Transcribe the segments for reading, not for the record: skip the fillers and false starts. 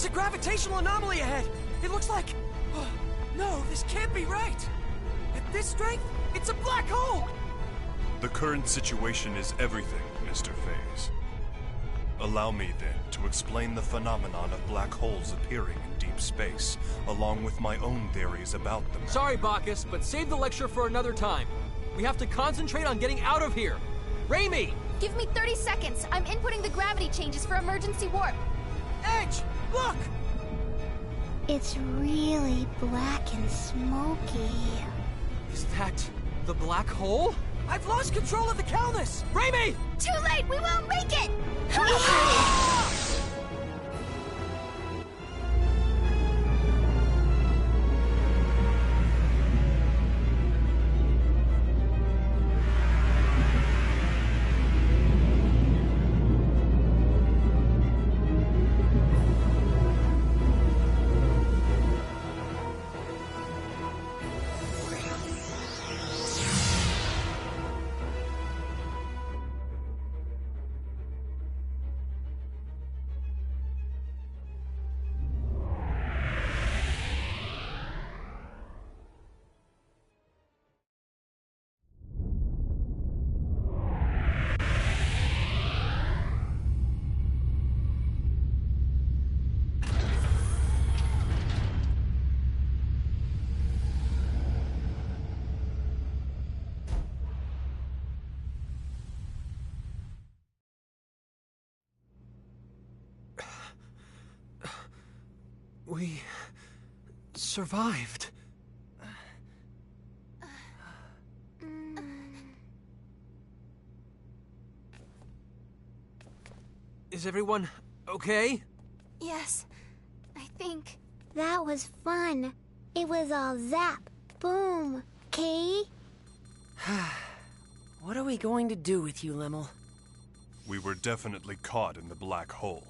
There's a gravitational anomaly ahead! It looks like... Oh, no, this can't be right! At this strength, it's a black hole! The current situation is everything, Mr. Phase. Allow me, then, to explain the phenomenon of black holes appearing in deep space, along with my own theories about them. Sorry, Bacchus, but save the lecture for another time. We have to concentrate on getting out of here. Raimi! Give me 30 seconds. I'm inputting the gravity changes for emergency warp. Edge, look! It's really black and smoky. Is that the black hole? I've lost control of the Calnus! Raimi! Too late! We won't make it! We survived. Is everyone okay? Yes, I think. That was fun. It was all zap, boom, Key? What are we going to do with you, Limmel? We were definitely caught in the black hole.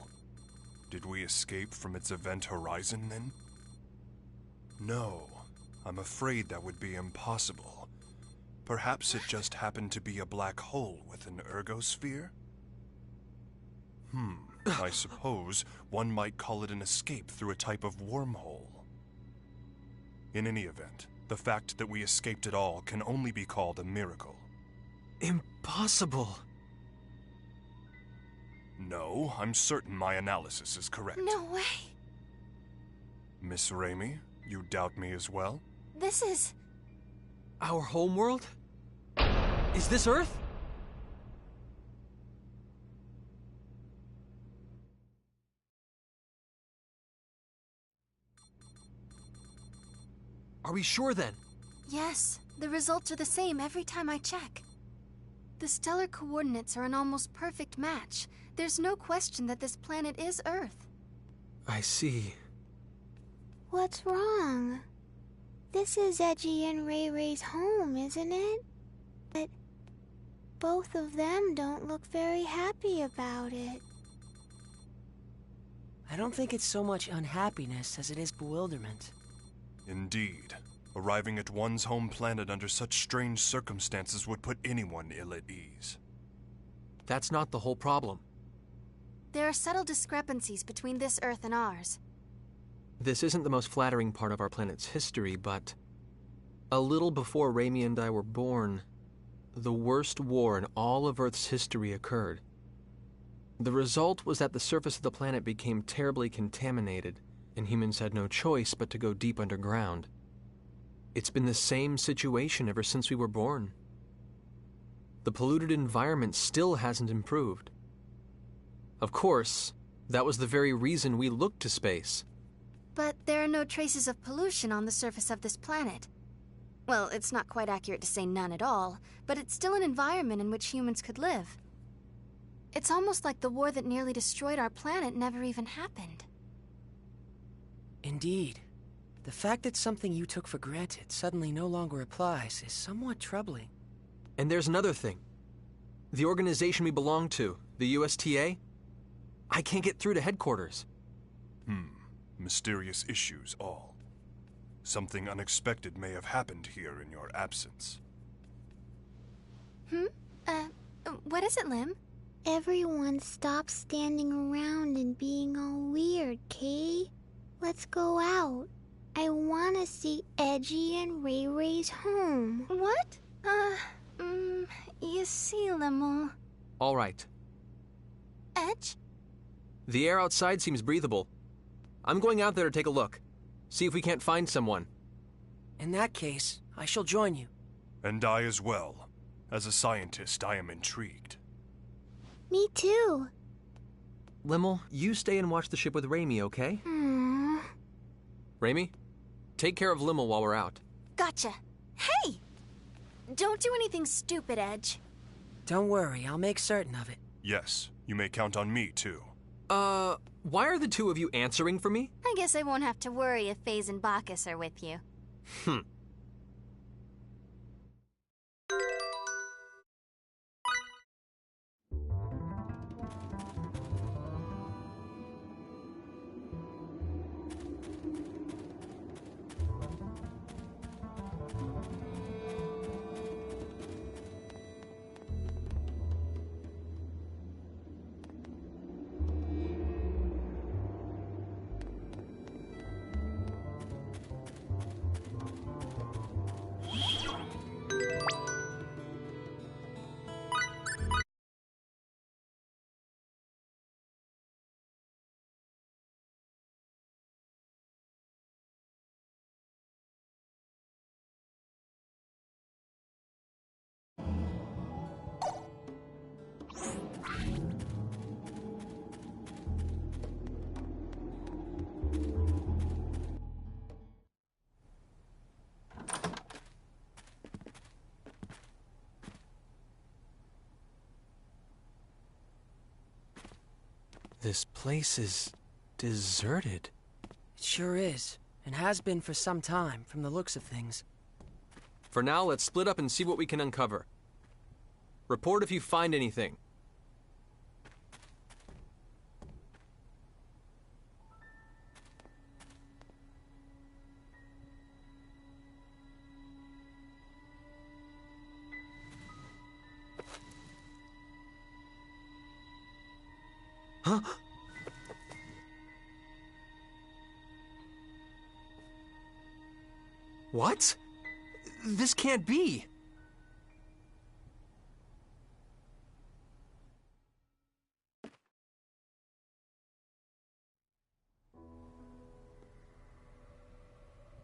Did we escape from its event horizon, then? No, I'm afraid that would be impossible. Perhaps it just happened to be a black hole with an ergosphere? I suppose one might call it an escape through a type of wormhole. In any event, the fact that we escaped at all can only be called a miracle. Impossible. No, I'm certain my analysis is correct. No way. Miss Raimi, you doubt me as well? This is... Our homeworld? Is this Earth? Are we sure then? Yes, the results are the same every time I check. The stellar coordinates are an almost perfect match. There's no question that this planet is Earth. I see. What's wrong? This is Edgy and Ray Ray's home, isn't it? But both of them don't look very happy about it. I don't think it's so much unhappiness as it is bewilderment. Indeed. Arriving at one's home planet under such strange circumstances would put anyone ill at ease. That's not the whole problem. There are subtle discrepancies between this Earth and ours. This isn't the most flattering part of our planet's history, but a little before Raimi and I were born, the worst war in all of Earth's history occurred. The result was that the surface of the planet became terribly contaminated, and humans had no choice but to go deep underground. It's been the same situation ever since we were born. The polluted environment still hasn't improved. Of course, that was the very reason we looked to space. But there are no traces of pollution on the surface of this planet. Well, it's not quite accurate to say none at all, but it's still an environment in which humans could live. It's almost like the war that nearly destroyed our planet never even happened. Indeed. The fact that something you took for granted suddenly no longer applies is somewhat troubling. And there's another thing. The organization we belong to, the USTA, I can't get through to headquarters. Mysterious issues all. Something unexpected may have happened here in your absence. What is it, Lim? Everyone stop standing around and being all weird, Kay. Let's go out. I want to see Edgy and Ray Ray's home. What? You see, Lemel. All right. Edge? The air outside seems breathable. I'm going out there to take a look. See if we can't find someone. In that case, I shall join you. And I as well. As a scientist, I am intrigued. Me too. Lemel, you stay and watch the ship with Raimi, okay? Raimi, take care of Lemel while we're out. Gotcha. Hey! Don't do anything stupid, Edge. Don't worry, I'll make certain of it. Yes, you may count on me, too. Why are the two of you answering for me? I guess I won't have to worry if Faze and Bacchus are with you. This place is deserted. It sure is, and has been for some time, from the looks of things. For now, let's split up and see what we can uncover. Report if you find anything. Huh? What? This can't be.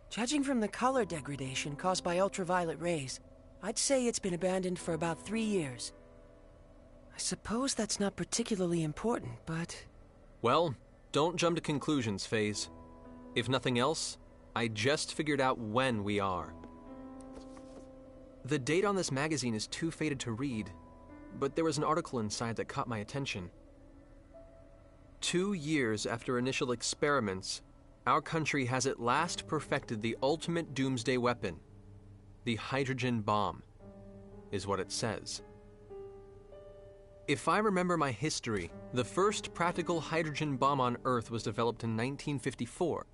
Judging from the color degradation caused by ultraviolet rays, I'd say it's been abandoned for about 3 years. I suppose that's not particularly important, but... Well, don't jump to conclusions, Faze. If nothing else, I just figured out when we are. The date on this magazine is too faded to read, but there was an article inside that caught my attention. 2 years after initial experiments, our country has at last perfected the ultimate doomsday weapon. The hydrogen bomb, is what it says. If I remember my history, the first practical hydrogen bomb on Earth was developed in 1954.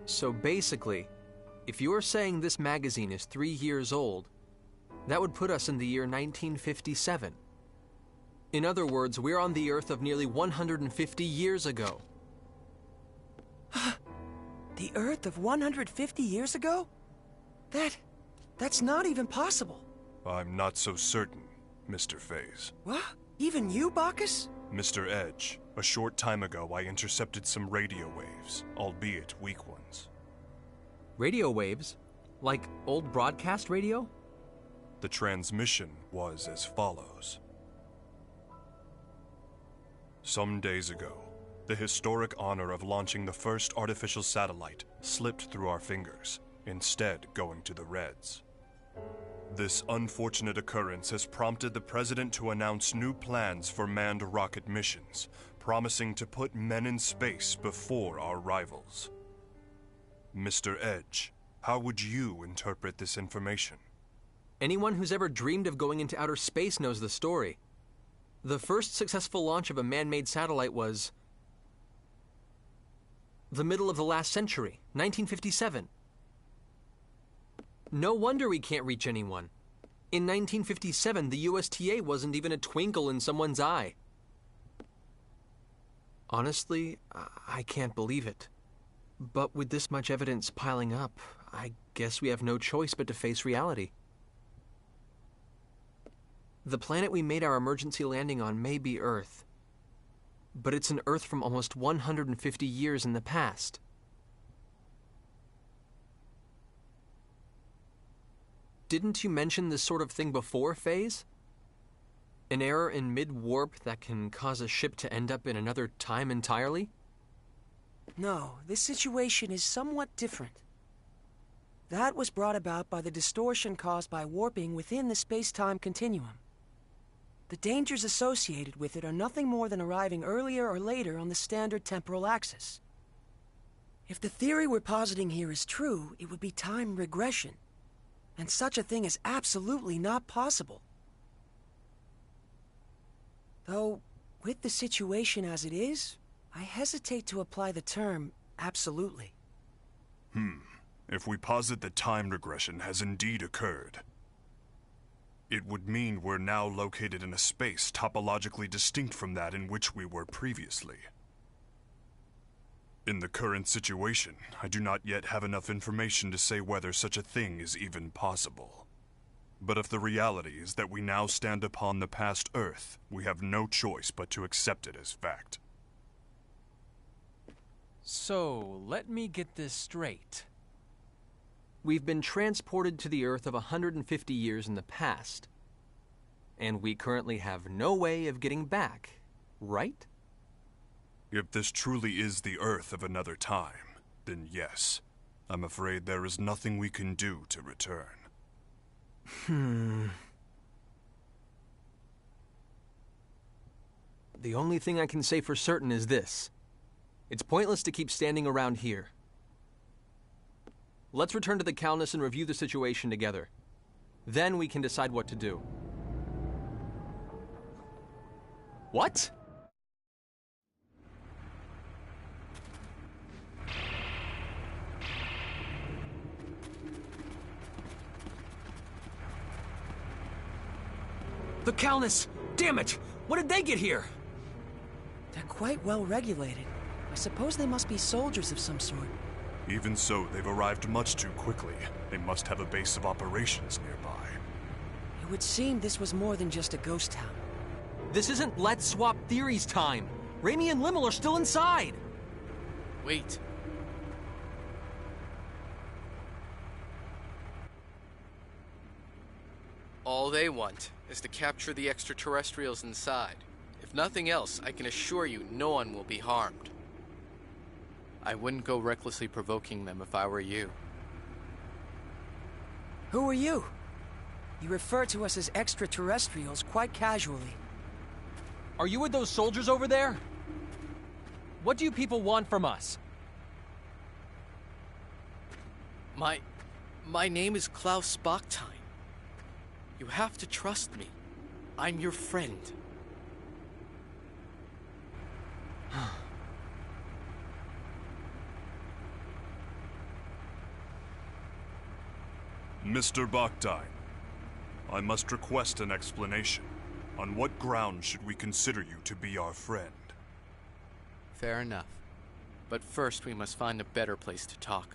So basically, if you're saying this magazine is 3 years old, that would put us in the year 1957. In other words, we're on the Earth of nearly 150 years ago. The Earth of 150 years ago? That's not even possible. I'm not so certain, Mr. Faze. What? Even you, Bacchus? Mr. Edge, a short time ago I intercepted some radio waves, albeit weak ones. Radio waves? Like old broadcast radio? The transmission was as follows. Some days ago, the historic honor of launching the first artificial satellite slipped through our fingers, instead going to the Reds. This unfortunate occurrence has prompted the President to announce new plans for manned rocket missions, promising to put men in space before our rivals. Mr. Edge, how would you interpret this information? Anyone who's ever dreamed of going into outer space knows the story. The first successful launch of a man-made satellite was the middle of the last century, 1957. No wonder we can't reach anyone. In 1957, the USTA wasn't even a twinkle in someone's eye. Honestly, I can't believe it. But with this much evidence piling up, I guess we have no choice but to face reality. The planet we made our emergency landing on may be Earth, but it's an Earth from almost 150 years in the past. Didn't you mention this sort of thing before, Phase? An error in mid-warp that can cause a ship to end up in another time entirely? No, this situation is somewhat different. That was brought about by the distortion caused by warping within the space-time continuum. The dangers associated with it are nothing more than arriving earlier or later on the standard temporal axis. If the theory we're positing here is true, it would be time regression. And such a thing is absolutely not possible. Though, with the situation as it is, I hesitate to apply the term absolutely. If we posit that time regression has indeed occurred, it would mean we're now located in a space topologically distinct from that in which we were previously. In the current situation, I do not yet have enough information to say whether such a thing is even possible. But if the reality is that we now stand upon the past Earth, we have no choice but to accept it as fact. So, let me get this straight. We've been transported to the Earth of 150 years in the past, and we currently have no way of getting back, right? If this truly is the Earth of another time, then yes, I'm afraid there is nothing we can do to return. The only thing I can say for certain is this. It's pointless to keep standing around here. Let's return to the Calnus and review the situation together. Then we can decide what to do. What? The Calnus! Damn it! What did they get here? They're quite well regulated. I suppose they must be soldiers of some sort. Even so, they've arrived much too quickly. They must have a base of operations nearby. It would seem this was more than just a ghost town. This isn't Let's Swap Theories time. Raimi and Limmel are still inside. Wait. All they want is to capture the extraterrestrials inside. If nothing else, I can assure you no one will be harmed. I wouldn't go recklessly provoking them if I were you. Who are you? You refer to us as extraterrestrials quite casually. Are you with those soldiers over there? What do you people want from us? My name is Klaus Bachstein. You have to trust me. I'm your friend. Mr. Bachstein, I must request an explanation. On what grounds should we consider you to be our friend? Fair enough. But first we must find a better place to talk.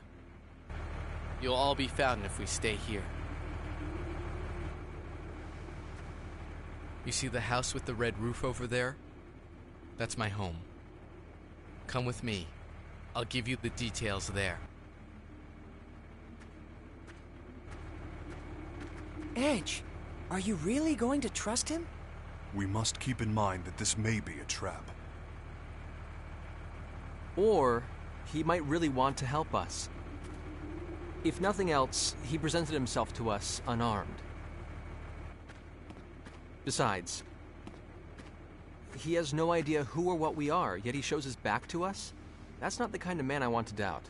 You'll all be found if we stay here. You see the house with the red roof over there? That's my home. Come with me. I'll give you the details there. Edge, are you really going to trust him? We must keep in mind that this may be a trap. Or he might really want to help us. If nothing else, he presented himself to us unarmed. Besides, he has no idea who or what we are, yet he shows his back to us? That's not the kind of man I want to doubt.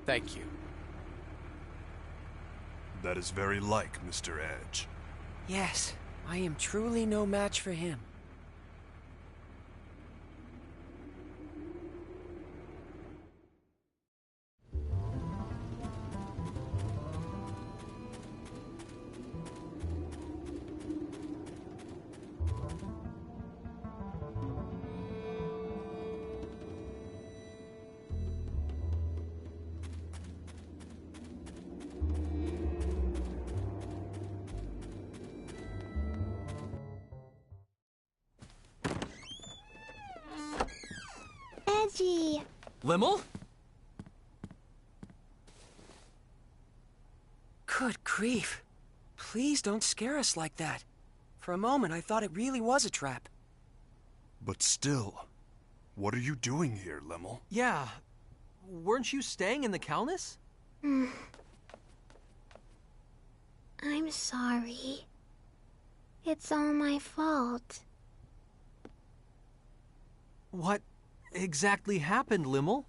Thank you. That is very like Mr. Edge. Yes, I am truly no match for him. Edgy. Limmel? Good grief. Please don't scare us like that. For a moment, I thought it really was a trap. But still, what are you doing here, Limmel? Yeah. Weren't you staying in the Calnus? I'm sorry. It's all my fault. What exactly happened, Limmel?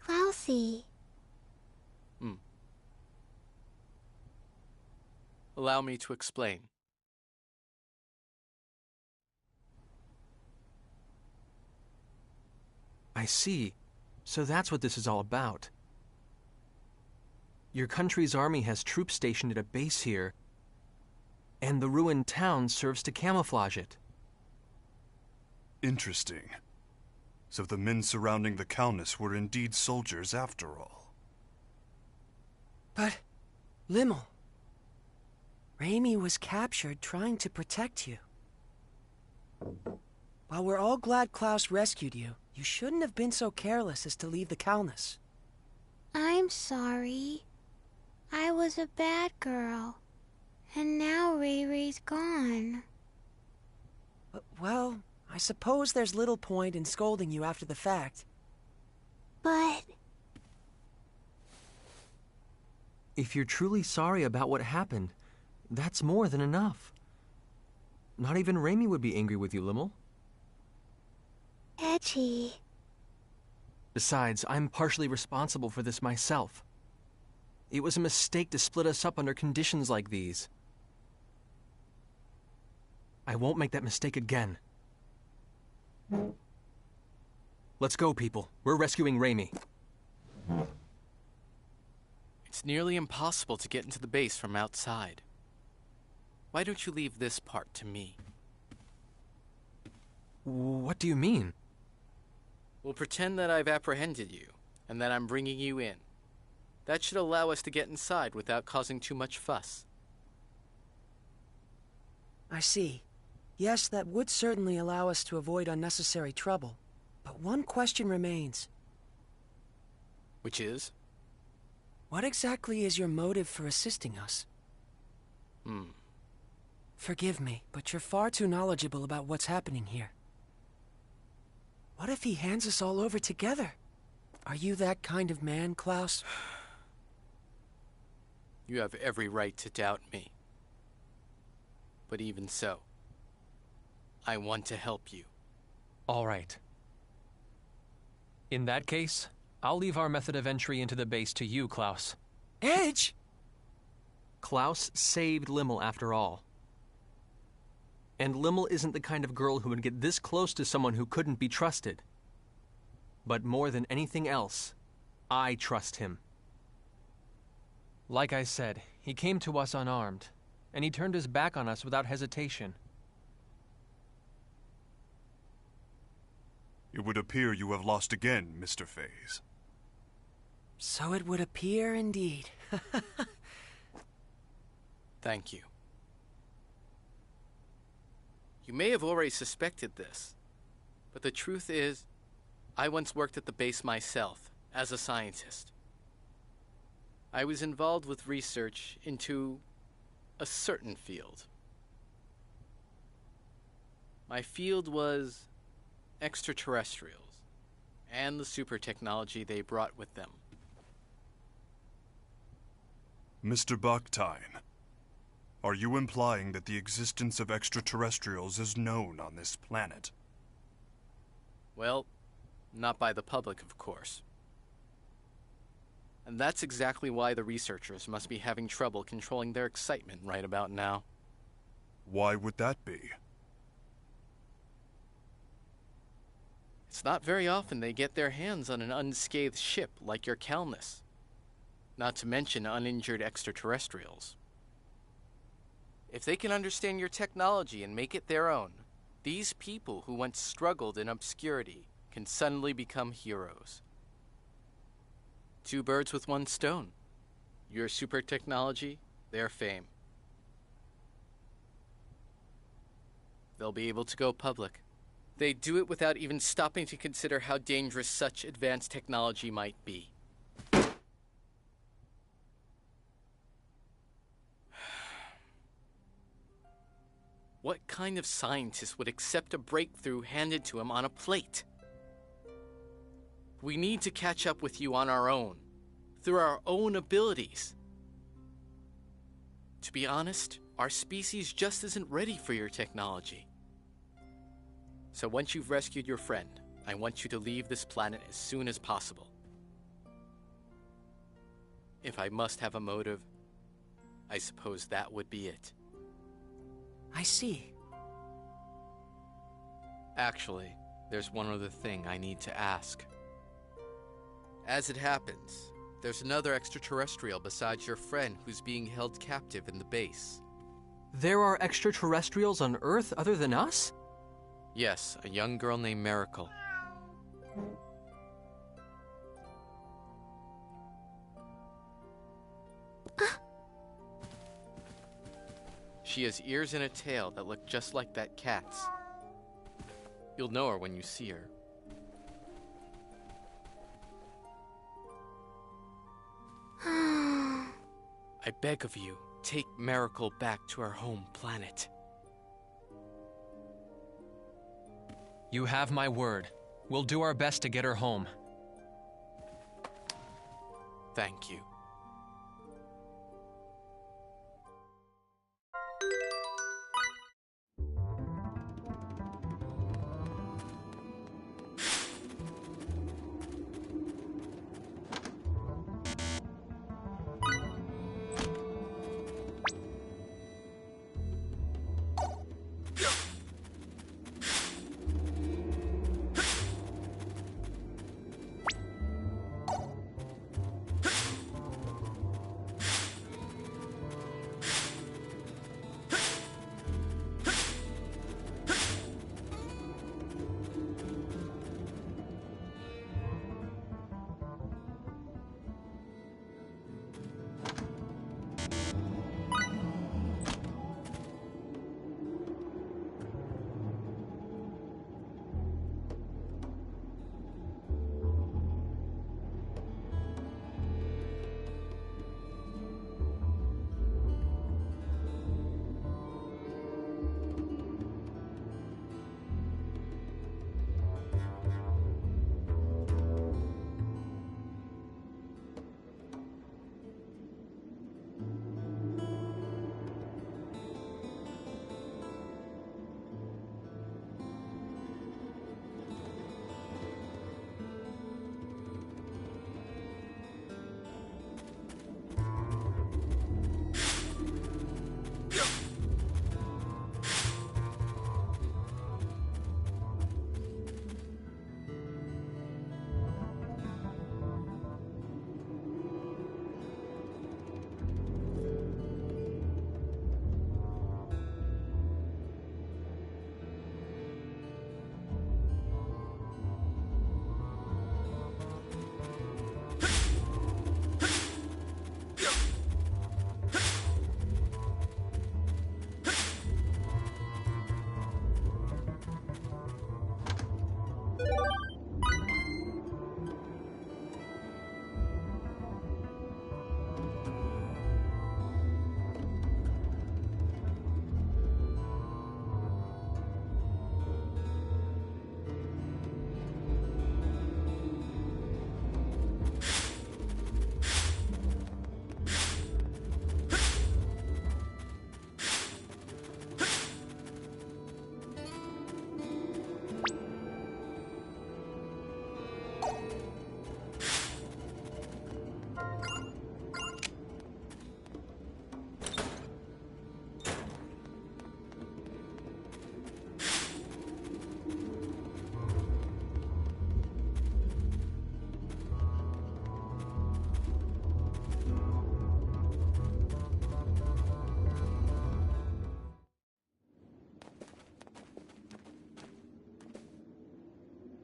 Klausy. Allow me to explain. I see. So that's what this is all about. Your country's army has troops stationed at a base here, and the ruined town serves to camouflage it. Interesting. So the men surrounding the Calnus were indeed soldiers after all. But, Limmel, Raimi was captured trying to protect you. While we're all glad Klaus rescued you, you shouldn't have been so careless as to leave the Calnus. I'm sorry. I was a bad girl. And now Ray Ray's gone. Well, I suppose there's little point in scolding you after the fact. But... If you're truly sorry about what happened, that's more than enough. Not even Raimi would be angry with you, Limmel. Edgy. Besides, I'm partially responsible for this myself. It was a mistake to split us up under conditions like these. I won't make that mistake again. Let's go, people. We're rescuing Raimi. It's nearly impossible to get into the base from outside. Why don't you leave this part to me? What do you mean? We'll pretend that I've apprehended you, and that I'm bringing you in. That should allow us to get inside without causing too much fuss. I see. Yes, that would certainly allow us to avoid unnecessary trouble. But one question remains. Which is? What exactly is your motive for assisting us? Forgive me, but you're far too knowledgeable about what's happening here. What if he hands us all over together? Are you that kind of man, Klaus? You have every right to doubt me. But even so, I want to help you. All right. In that case, I'll leave our method of entry into the base to you, Klaus. Edge! Klaus saved Limmel after all. And Limmel isn't the kind of girl who would get this close to someone who couldn't be trusted. But more than anything else, I trust him. Like I said, he came to us unarmed, and he turned his back on us without hesitation. It would appear you have lost again, Mr. Faze. So it would appear indeed. Thank you. You may have already suspected this, but the truth is, I once worked at the base myself, as a scientist. I was involved with research into a certain field. My field was extraterrestrials, and the super technology they brought with them. Mr. Bakhtine, are you implying that the existence of extraterrestrials is known on this planet? Well, not by the public, of course. And that's exactly why the researchers must be having trouble controlling their excitement right about now. Why would that be? It's not very often they get their hands on an unscathed ship like your Calnus. Not to mention uninjured extraterrestrials. If they can understand your technology and make it their own, these people who once struggled in obscurity can suddenly become heroes. Two birds with one stone. Your super technology, their fame. They'll be able to go public, They do it without even stopping to consider how dangerous such advanced technology might be. What kind of scientist would accept a breakthrough handed to him on a plate? We need to catch up with you on our own, through our own abilities. To be honest, our species just isn't ready for your technology. So once you've rescued your friend, I want you to leave this planet as soon as possible. If I must have a motive, I suppose that would be it. I see. Actually, there's one other thing I need to ask. As it happens, there's another extraterrestrial besides your friend who's being held captive in the base. There are extraterrestrials on Earth other than us? Yes, a young girl named Miracle. She has ears and a tail that look just like that cat's. You'll know her when you see her. I beg of you, take Miracle back to her home planet. You have my word. We'll do our best to get her home. Thank you.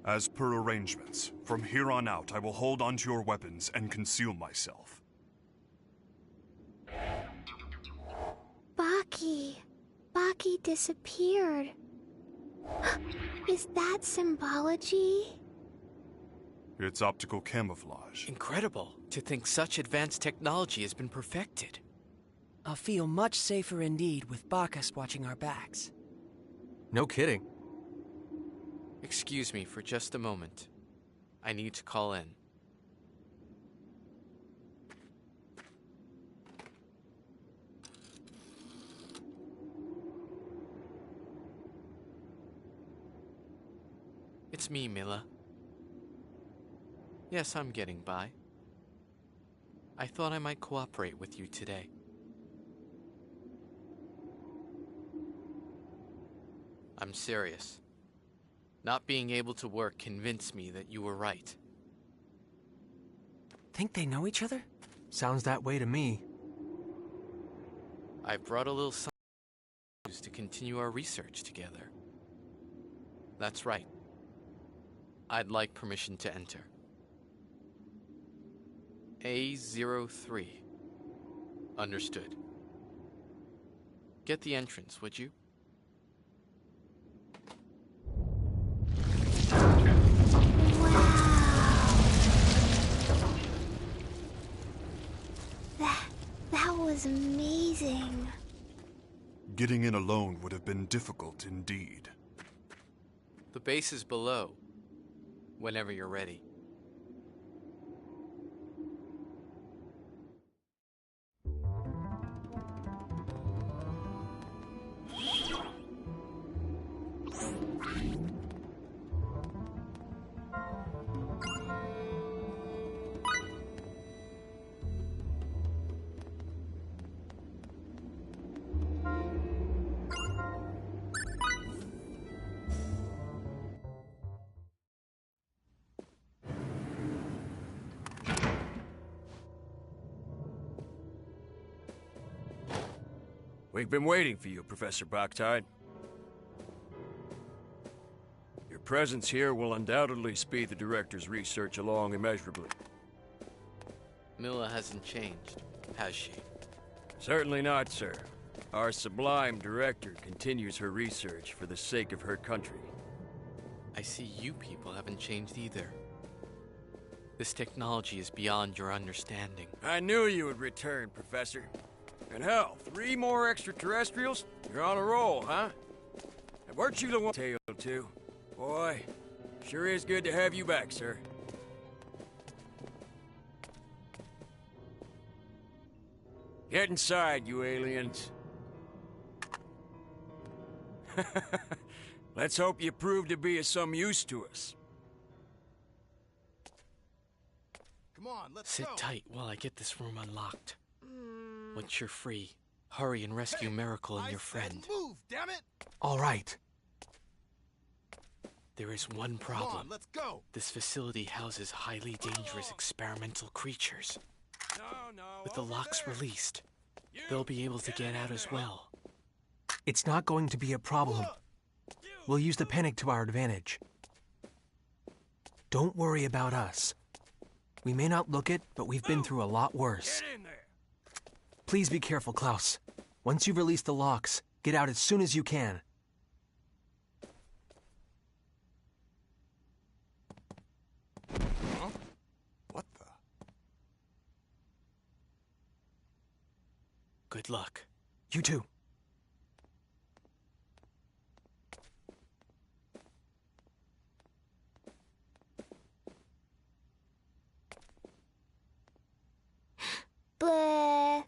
As per arrangements, from here on out, I will hold onto your weapons and conceal myself. Baki. Baki disappeared. Is that symbology? It's optical camouflage. Incredible to think such advanced technology has been perfected. I'll feel much safer indeed with Bacchus watching our backs. No kidding. Excuse me for just a moment. I need to call in. It's me, Mila. Yes, I'm getting by. I thought I might cooperate with you today. I'm serious. Not being able to work convinced me that you were right. Think they know each other? Sounds that way to me. I brought a little something to continue our research together. That's right. I'd like permission to enter. A03. Understood. Get the entrance, would you? That was amazing. Getting in alone would have been difficult indeed. The base is below. Whenever you're ready. We've been waiting for you, Professor Bactide. Your presence here will undoubtedly speed the Director's research along immeasurably. Mila hasn't changed, has she? Certainly not, sir. Our sublime Director continues her research for the sake of her country. I see you people haven't changed either. This technology is beyond your understanding. I knew you would return, Professor. And hell, 3 more extraterrestrials? You're on a roll, huh? And weren't you the one tail too? Boy, sure is good to have you back, sir. Get inside, you aliens. Let's hope you prove to be of some use to us. Come on, let's Sit go. tight while I get this room unlocked. Once you're free, hurry and rescue Miracle and your friend. Move, damn it! All right. There is one Come problem. on, let's go. This facility houses highly dangerous experimental creatures. No, With the locks released, they'll be able to get out as well. It's not going to be a problem. We'll use the panic to our advantage. Don't worry about us. We may not look it, but we've been through a lot worse. Get in there. Please be careful, Klaus. Once you've released the locks, get out as soon as you can. Huh? What the? Good luck. You too. Bleh.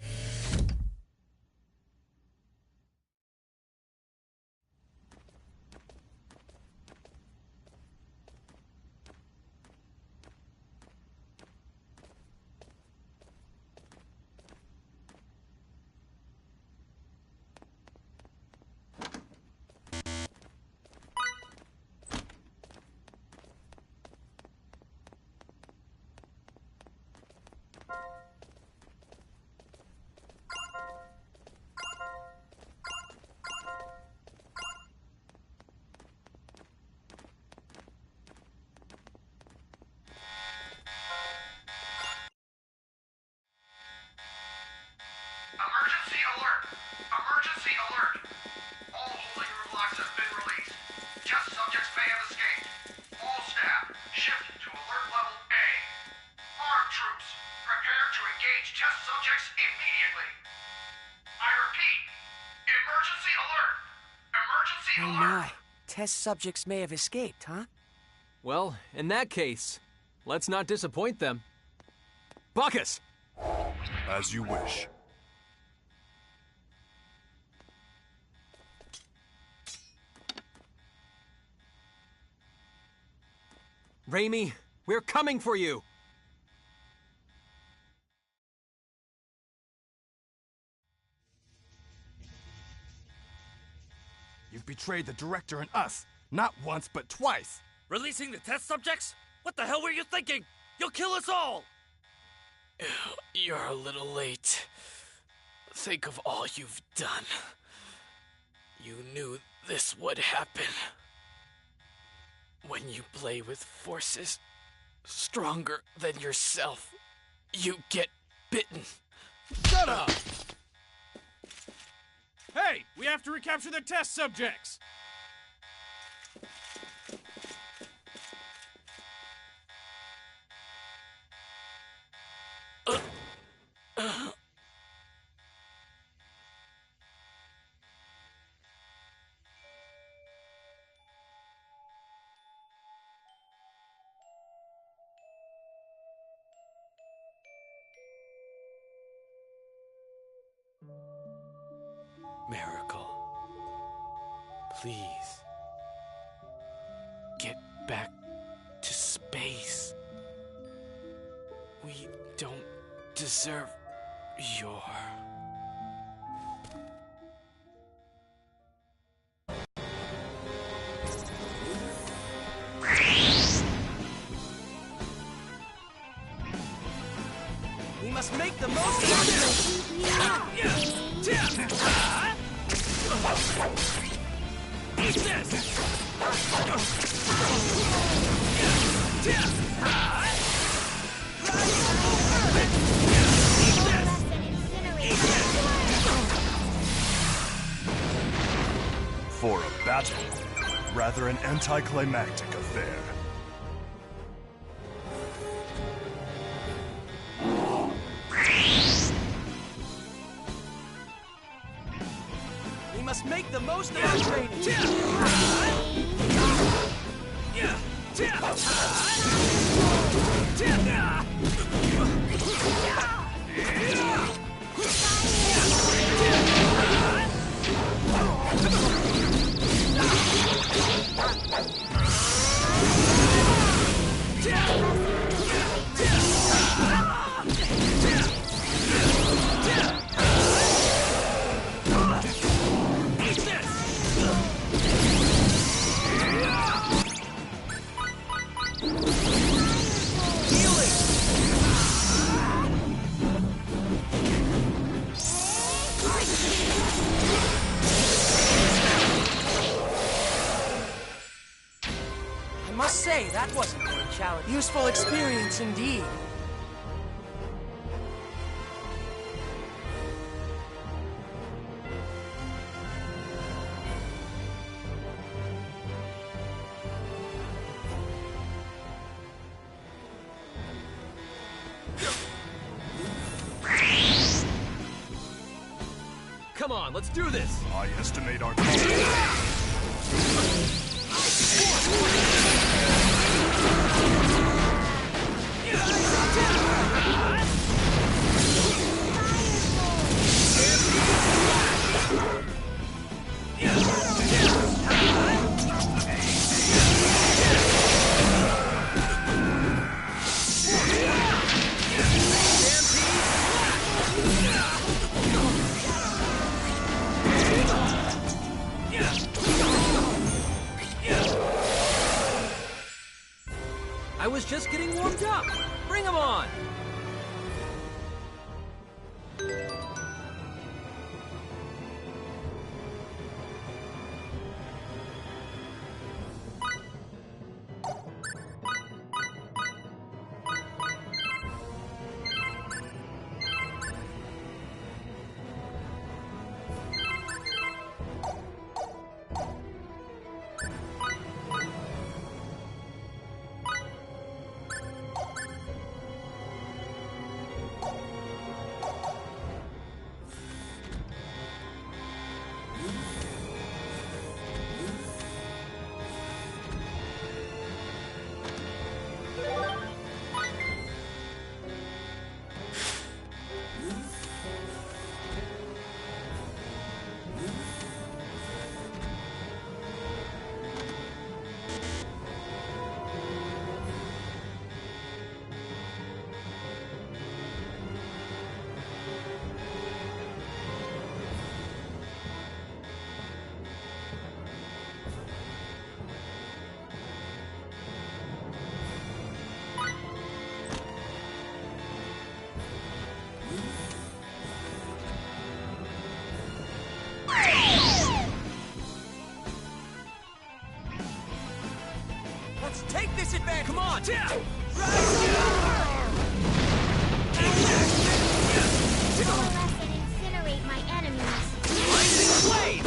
my. Test subjects may have escaped, huh? Well, in that case, let's not disappoint them. Bacchus! As you wish. Raimi, we're coming for you! You've betrayed the director and us. Not once, but twice. Releasing the test subjects? What the hell were you thinking? You'll kill us all! You're a little late. Think of all you've done. You knew this would happen. When you play with forces stronger than yourself, you get bitten. Shut up! Hey, we have to recapture their test subjects! Miracle. Please. Get back to space. We don't deserve your... We must make the most of it! Eat this! For a battle, rather an anticlimactic affair. We must make the most of our training! I must say, that wasn't very challenging. Useful experience indeed. Come on, let's do this! I estimate our... I was just getting warmed up! Bring 'em on! Let's take this advantage! Come on! Coalesce and incinerate my enemies. Blade!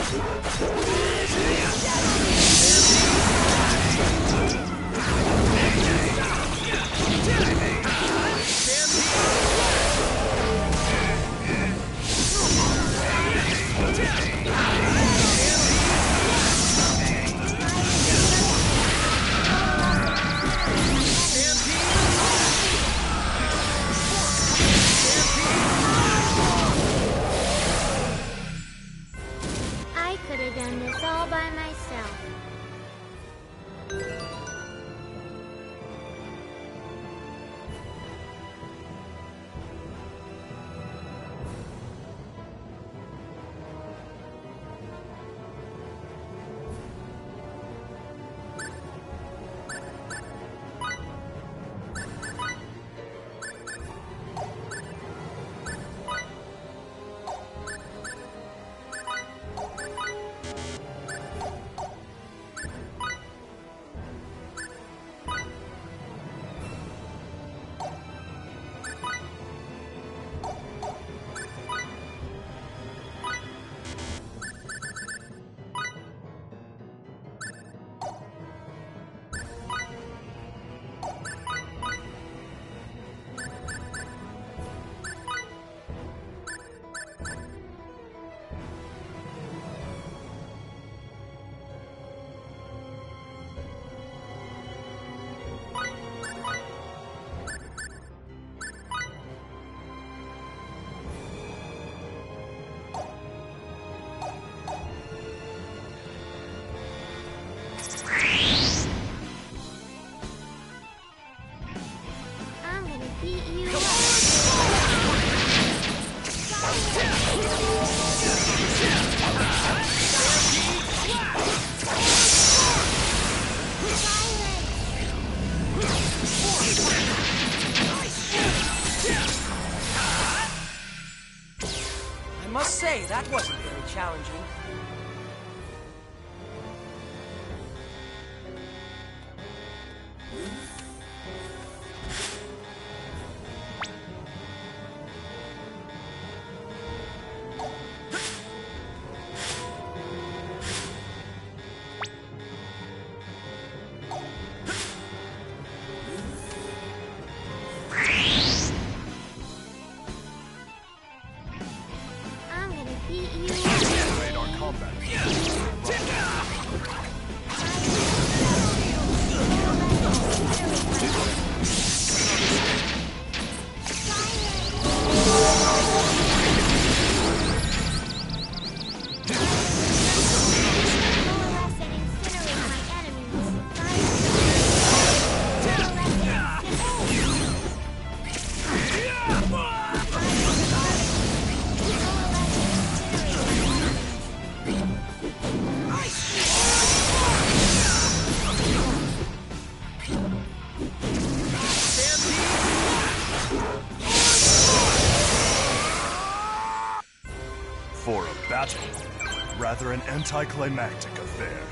I could have done this all by myself. I'm gonna beat you I must say, that wasn't very challenging. I'm gonna beat you Radar combat. Coalesce and incinerate my enemies. For a battle, rather an anticlimactic affair.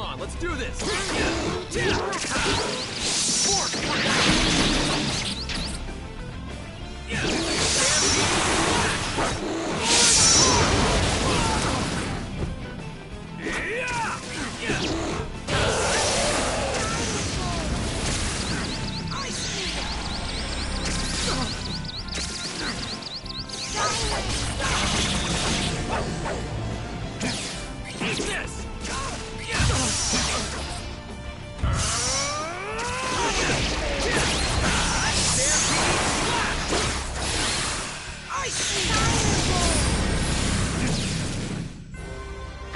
on, let's do this!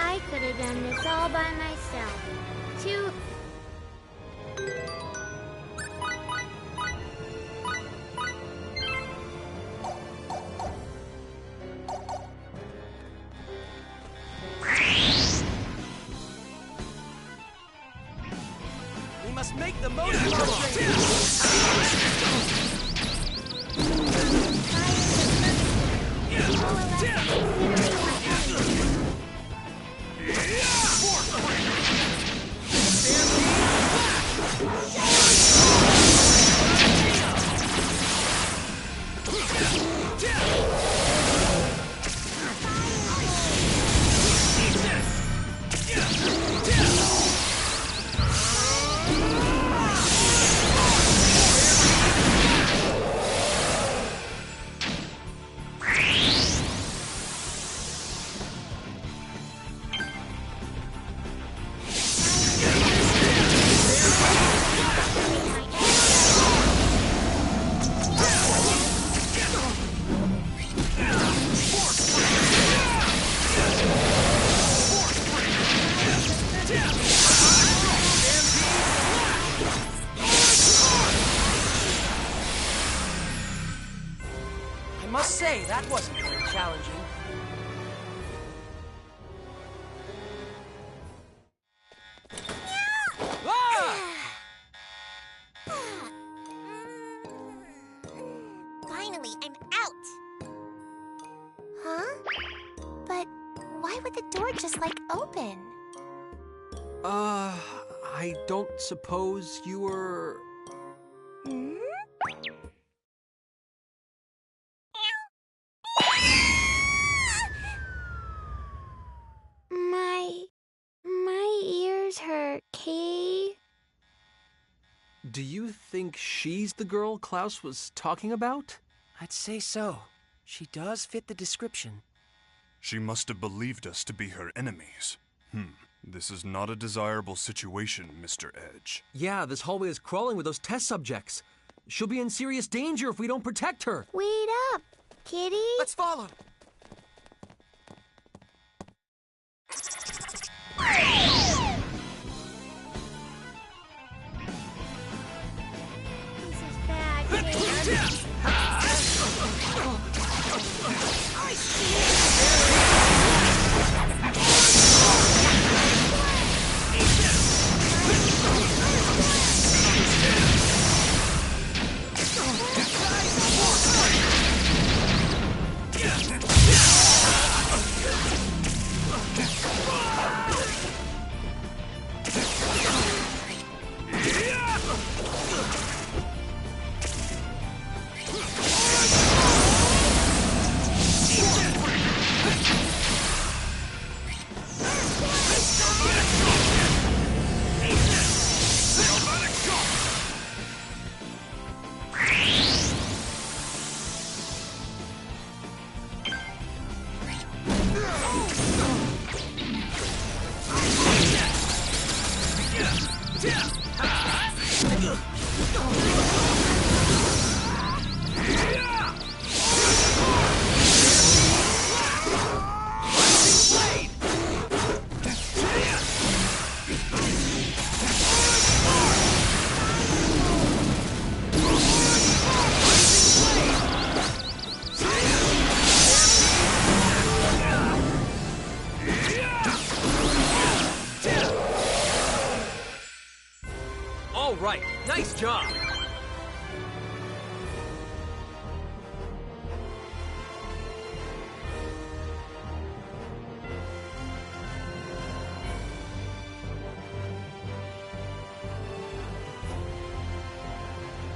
I could have done this all by myself. Too... We must make the most of our I must say, that wasn't very challenging. Finally, I'm out! Huh? But why would the door just, like, open? I don't suppose you were... Hmm? My ears hurt, Katie. Do you think she's the girl Klaus was talking about? I'd say so. She does fit the description. She must have believed us to be her enemies. This is not a desirable situation, Mr. Edge. Yeah, this hallway is crawling with those test subjects. She'll be in serious danger if we don't protect her. Wait up, Kitty. Let's follow. This is bad, Kitty. I see. All right, nice job.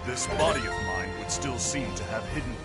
This body of mine would still seem to have hidden.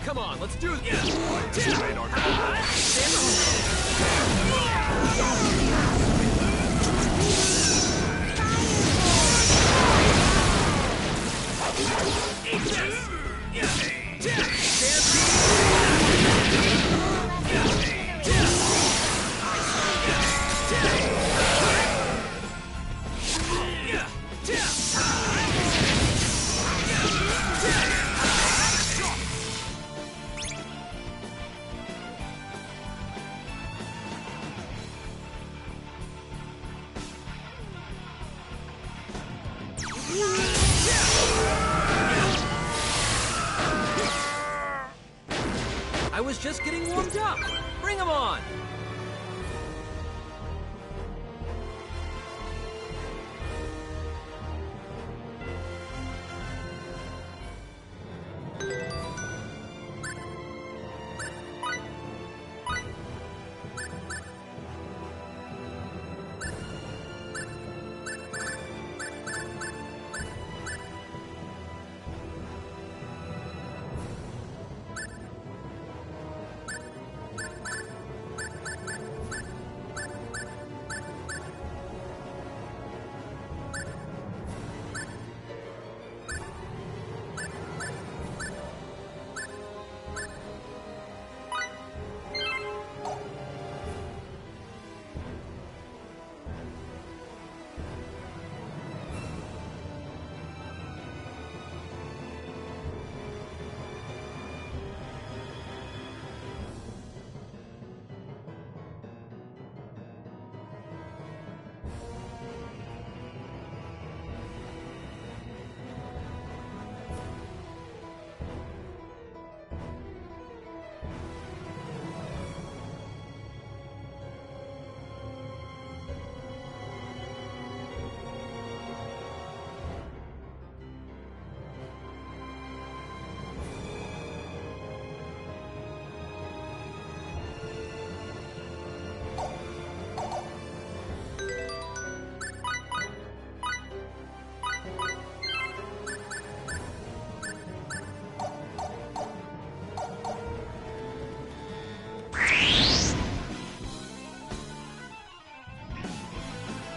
Come on, let's do this! I was just getting warmed up. Bring 'em on!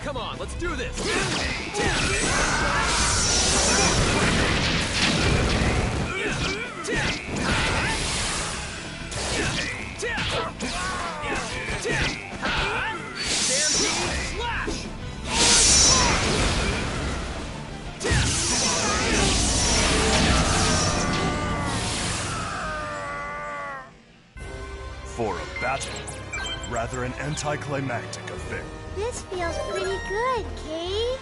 Come on, let's do this! For a battle, rather an anticlimactic affair. This feels pretty good, Kay.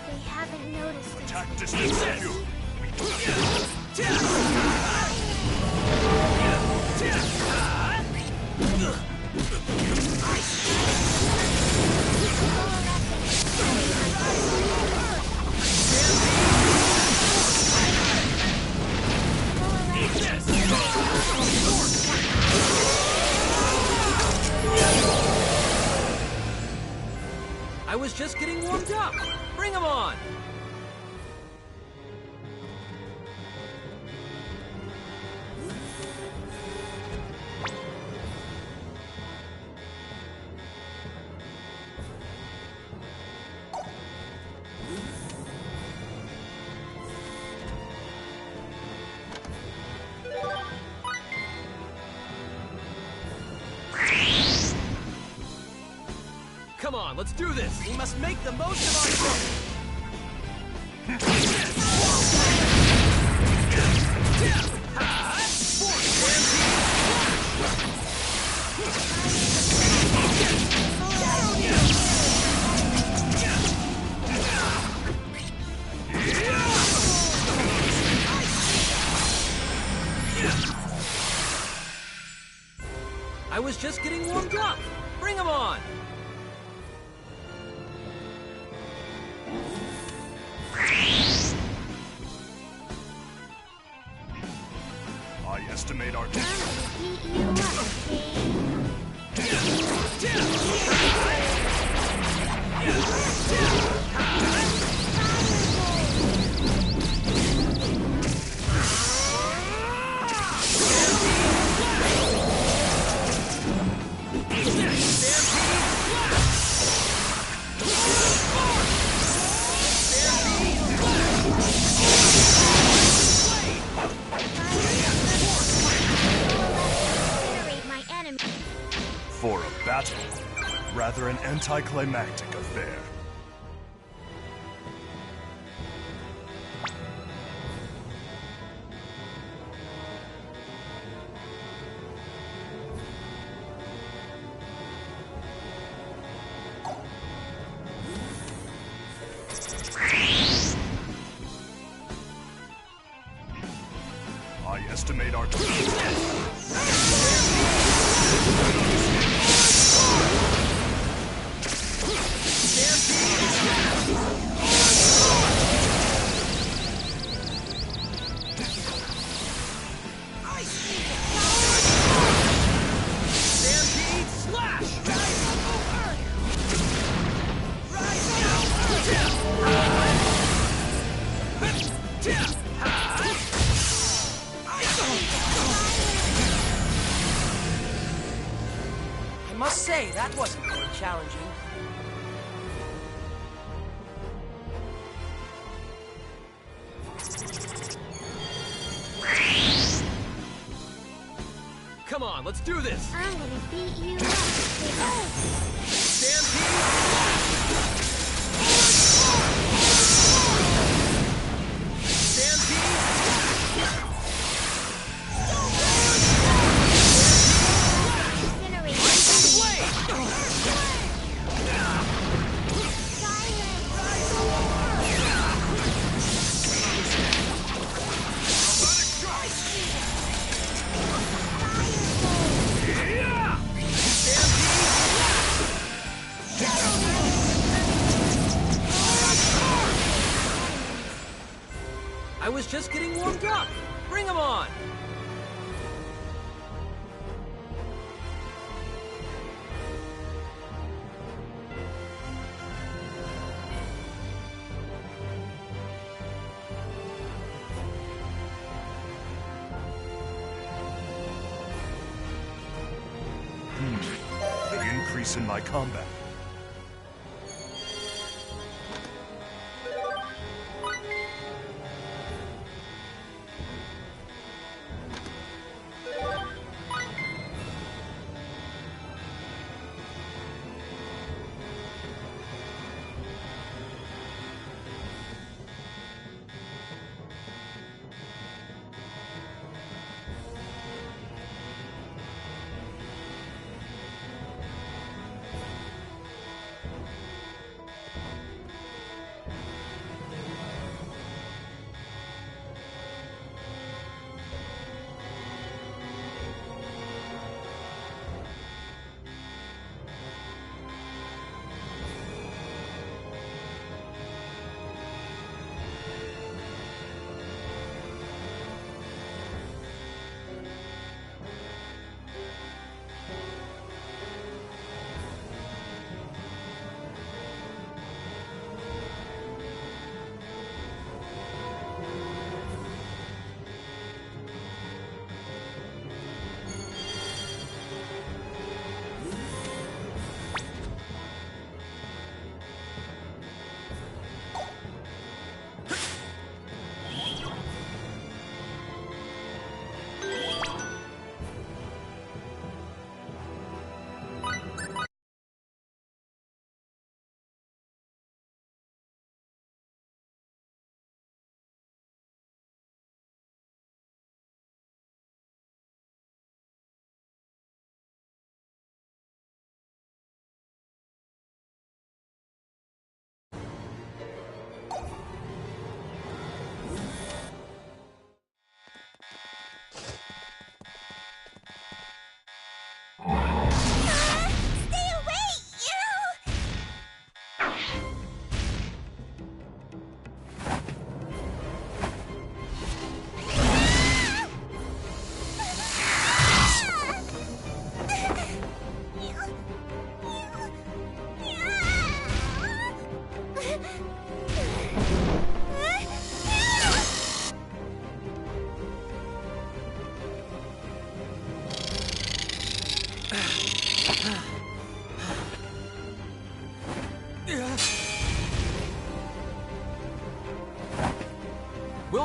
They haven't noticed it. Attack distance review. was just getting warmed up. Bring 'em on! Come on, let's do this! We must make the most of our growth. I was just getting warmed up. Bring 'em on! I estimate our... Beat you up, King. Incinerate my enemy. For a battle. Rather an anticlimactic affair. I estimate our... I must say, that wasn't very challenging. Come on, let's do this! I'm gonna beat you up, I was just getting warmed up. Bring 'em on! The increase in my combat.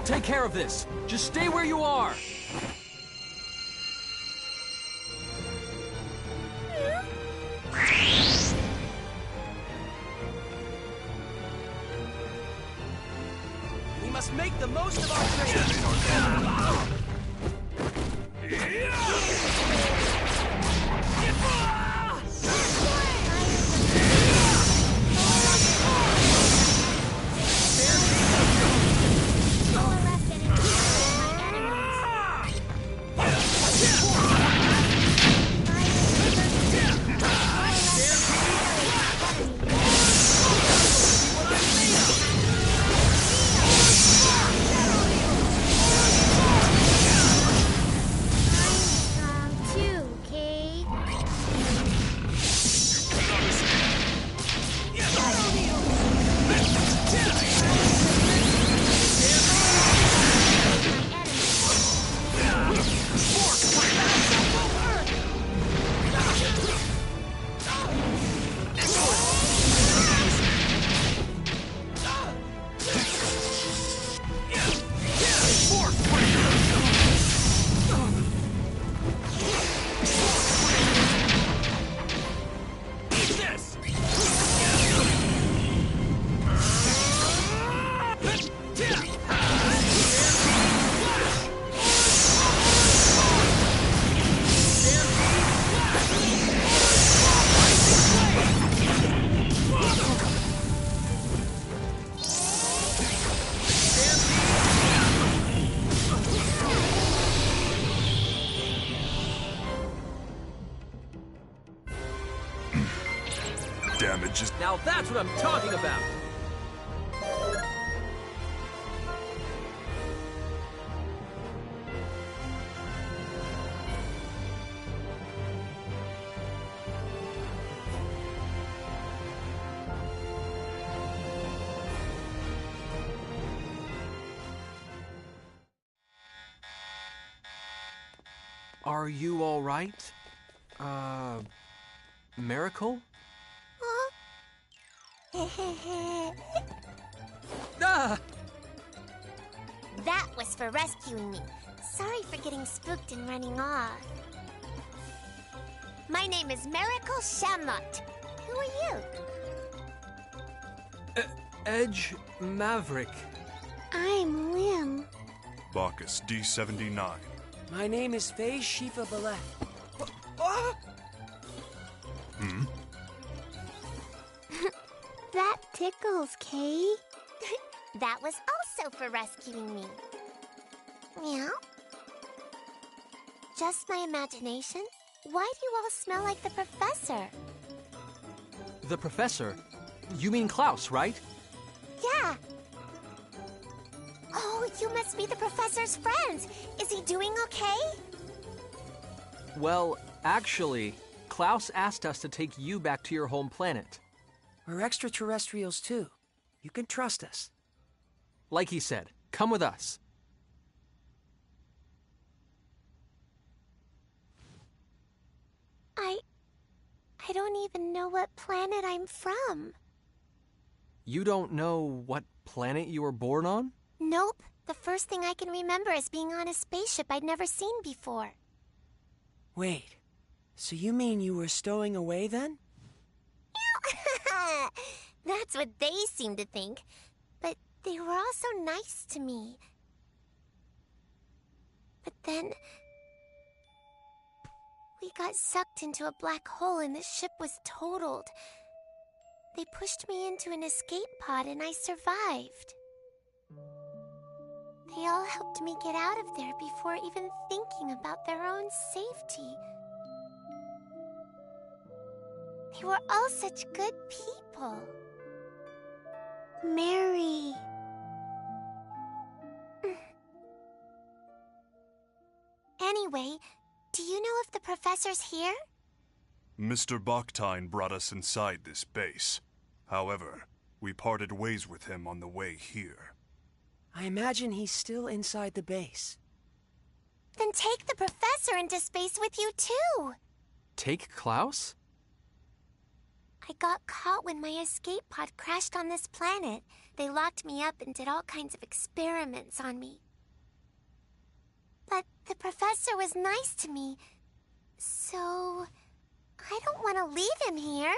I'll take care of this. Just stay where you are. We must make the most of our training. Damages. Now that's what I'm talking about. Are you all right? Miracle? Ah! That was for rescuing me. Sorry for getting spooked and running off. My name is Miracle Shamnot. Who are you? Edge Maverick. I'm Lim. Bacchus D79. My name is Faye Shifa Baleth. Hmm? That tickles, Kay. That was also for rescuing me. Meow? Just my imagination? Why do you all smell like the professor? The professor? You mean Klaus, right? Yeah. Oh, you must be the professor's friends. Is he doing okay? Well, actually, Klaus asked us to take you back to your home planet. We're extraterrestrials too. You can trust us. Like he said, come with us. I don't even know what planet I'm from. You don't know what planet you were born on? Nope. The first thing I can remember is being on a spaceship I'd never seen before. Wait, so you mean you were stowing away then? That's what they seem to think. But they were all so nice to me. But then we got sucked into a black hole and the ship was totaled. They pushed me into an escape pod and I survived. They all helped me get out of there before even thinking about their own safety. They were all such good people. Mary. Anyway, do you know if the professor's here? Mr. Baktine brought us inside this base. However, we parted ways with him on the way here. I imagine he's still inside the base. Then take the professor into space with you too. Take Klaus? I got caught when my escape pod crashed on this planet. They locked me up and did all kinds of experiments on me. But the professor was nice to me, so I don't want to leave him here.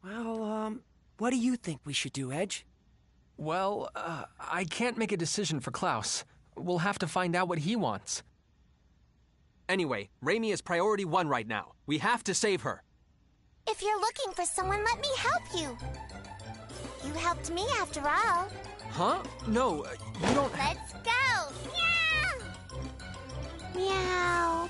Well, what do you think we should do, Edge? Well, I can't make a decision for Klaus. We'll have to find out what he wants. Anyway, Raimi is priority 1 right now. We have to save her. If you're looking for someone, let me help you. You helped me after all. Huh? No, you don't... Let's go! Meow! Meow.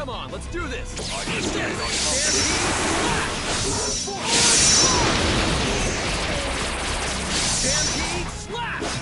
Come on, let's do this! Stampede slash!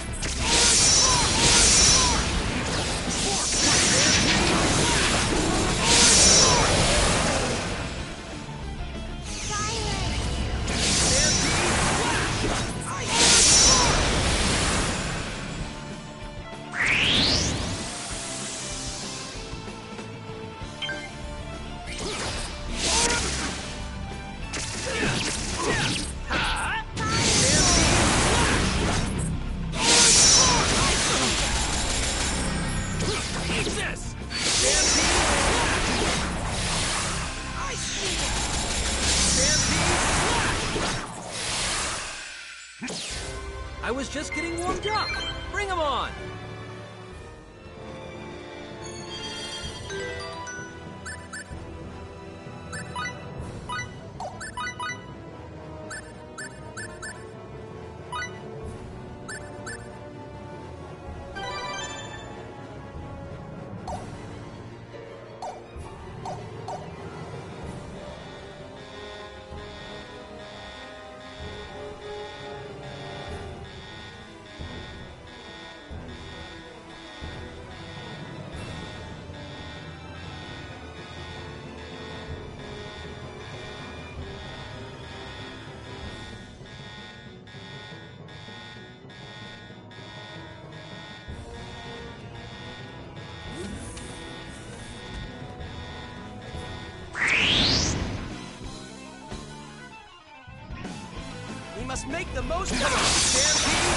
I was just getting warmed up. Bring 'em on! We must make the most of it! Stampede!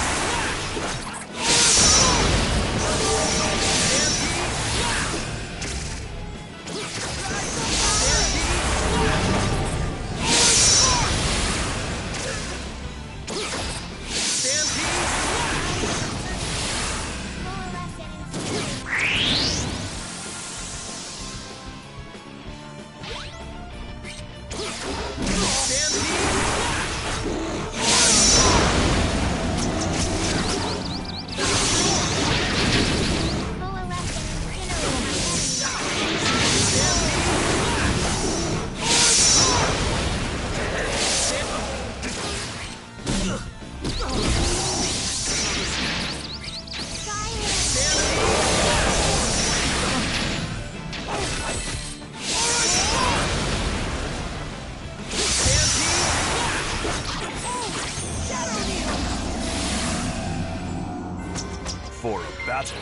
For a battle,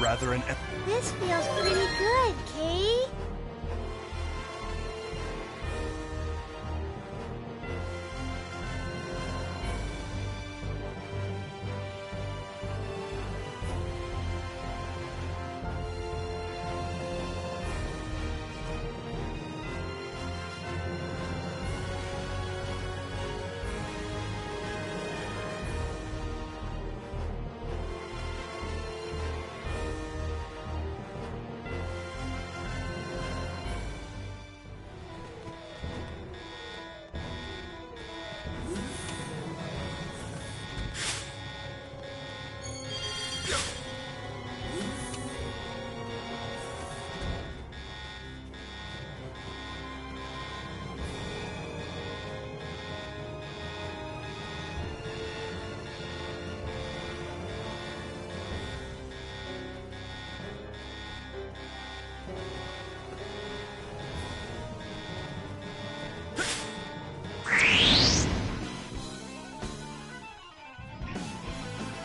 rather an... This feels pretty good, Kay.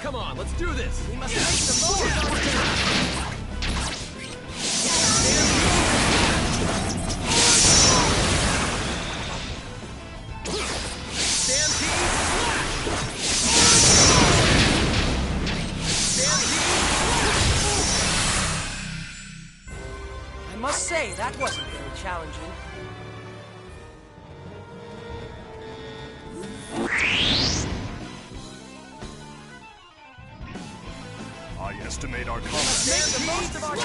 Come on, let's do this! We must make the most of it! I must say, that wasn't very challenging. I estimate our combat... Make the most of our...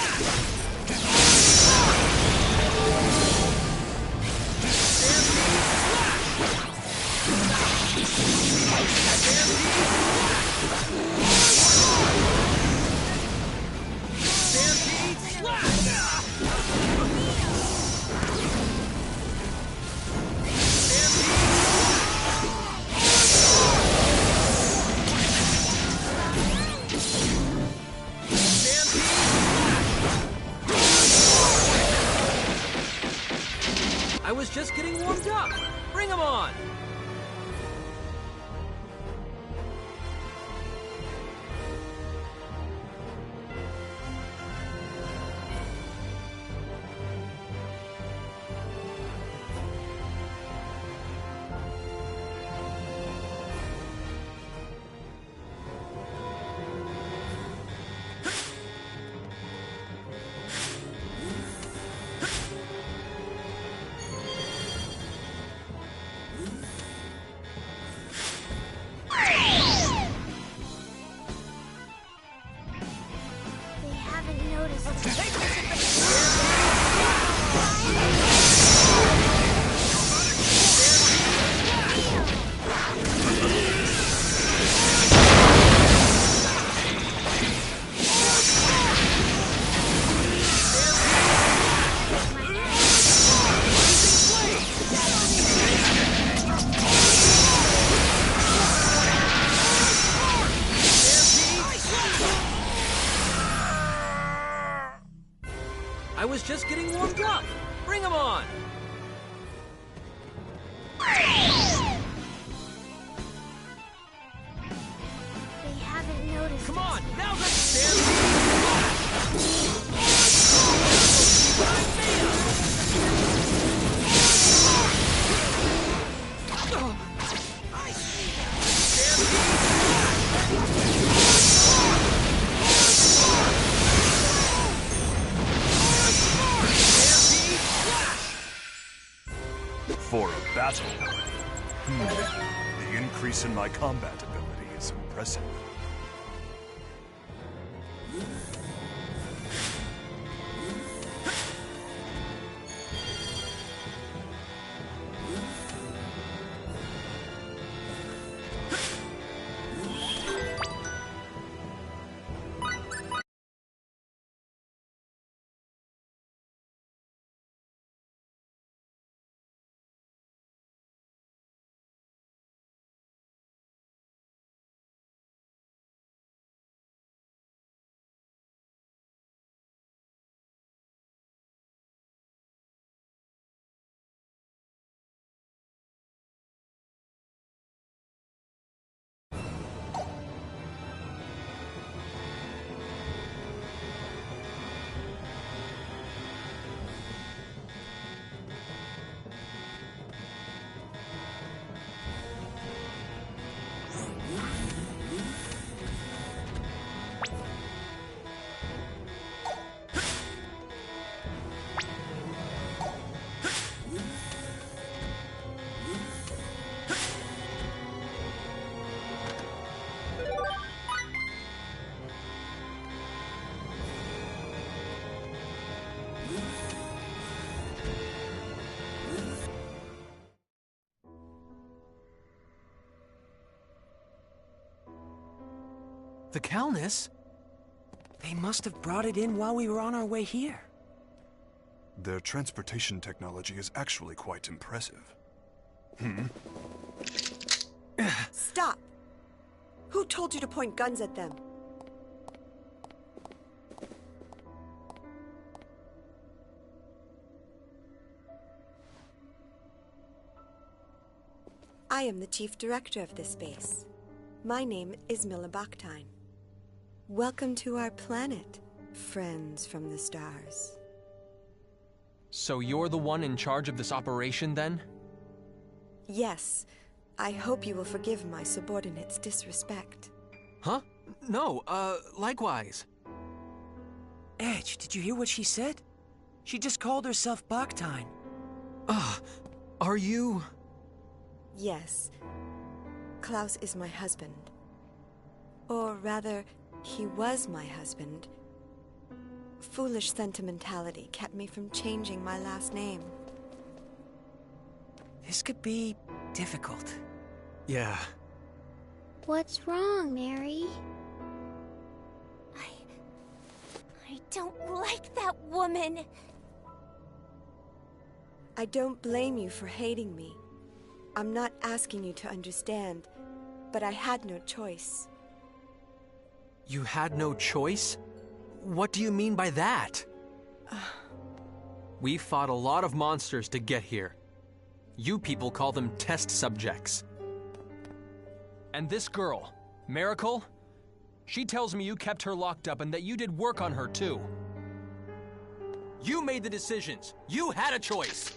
Stampede slash! I was just getting warmed up. Bring 'em on! They haven't noticed. I was just getting warmed up. Bring 'em on! They haven't noticed. Come on, now's the stampede! For a battle. The increase in my combat ability is impressive. The Calnus? They must have brought it in while we were on our way here. Their transportation technology is actually quite impressive. Stop! Who told you to point guns at them? I am the chief director of this base. My name is Mila Bakhtin. Welcome to our planet, friends from the stars. So you're the one in charge of this operation, then? Yes, I hope you will forgive my subordinate's disrespect. Huh? No, likewise. Edge, did you hear what she said? She just called herself Bakhtin. Are you... Yes. Klaus is my husband. Or rather, he was my husband. Foolish sentimentality kept me from changing my last name. This could be difficult. Yeah. What's wrong, Mary? I don't like that woman. I don't blame you for hating me. I'm not asking you to understand, but I had no choice. You had no choice? What do you mean by that? We fought a lot of monsters to get here. You people call them test subjects. And this girl, Miracle, she tells me you kept her locked up and that you did work on her too. You made the decisions. You had a choice.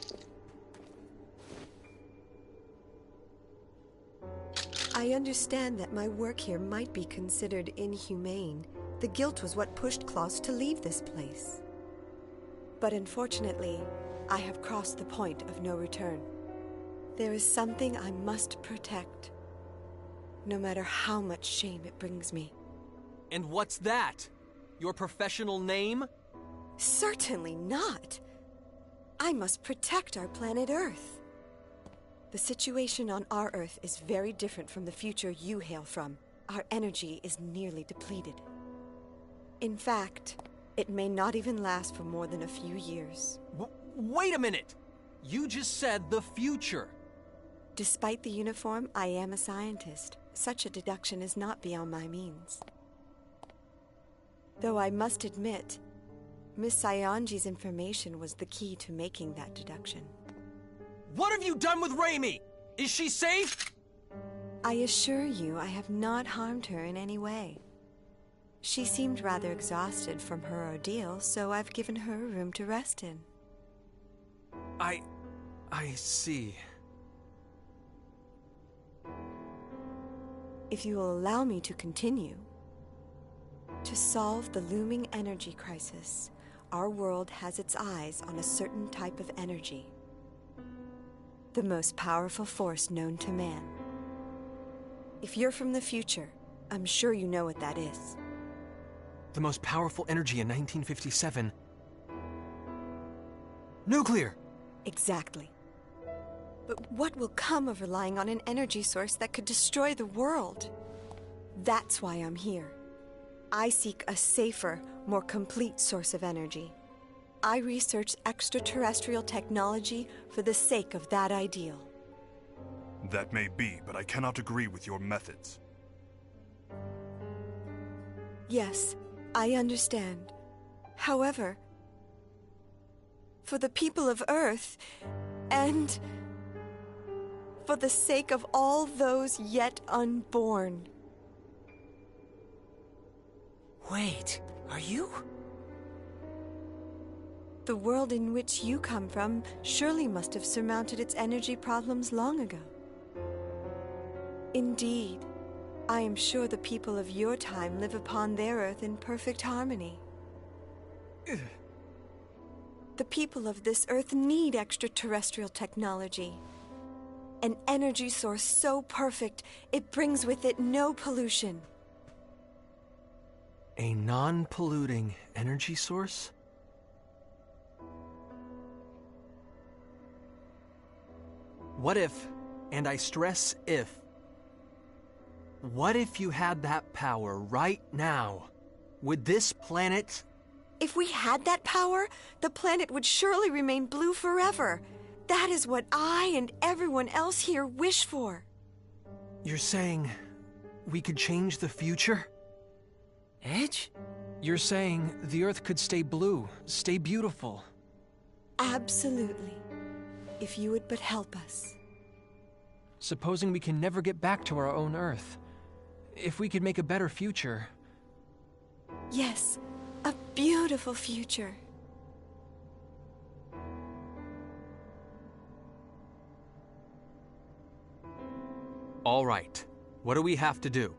I understand that my work here might be considered inhumane. The guilt was what pushed Klaus to leave this place. But unfortunately, I have crossed the point of no return. There is something I must protect, no matter how much shame it brings me. And what's that? Your professional name? Certainly not. I must protect our planet Earth. The situation on our Earth is very different from the future you hail from. Our energy is nearly depleted. In fact, it may not even last for more than a few years. Wait a minute! You just said the future. Despite the uniform, I am a scientist. Such a deduction is not beyond my means. Though I must admit, Miss Saionji's information was the key to making that deduction. What have you done with Raimi? Is she safe? I assure you I have not harmed her in any way. She seemed rather exhausted from her ordeal, so I've given her a room to rest in. I see. If you will allow me to continue, to solve the looming energy crisis, our world has its eyes on a certain type of energy. The most powerful force known to man. If you're from the future, I'm sure you know what that is. The most powerful energy in 1957. Nuclear! Exactly. But what will come of relying on an energy source that could destroy the world? That's why I'm here. I seek a safer, more complete source of energy. I research extraterrestrial technology for the sake of that ideal. That may be, but I cannot agree with your methods. Yes, I understand. However, for the people of Earth, and for the sake of all those yet unborn. Wait, are you? The world in which you come from surely must have surmounted its energy problems long ago. Indeed, I am sure the people of your time live upon their Earth in perfect harmony. The people of this Earth need extraterrestrial technology. An energy source so perfect, it brings with it no pollution. A non-polluting energy source? What if, and I stress if, what if you had that power right now? Would this planet... If we had that power, the planet would surely remain blue forever. That is what I and everyone else here wish for. You're saying we could change the future? Edge? You're saying the Earth could stay blue, stay beautiful. Absolutely. If you would but help us. Supposing we can never get back to our own Earth. If we could make a better future. Yes, a beautiful future. All right. What do we have to do?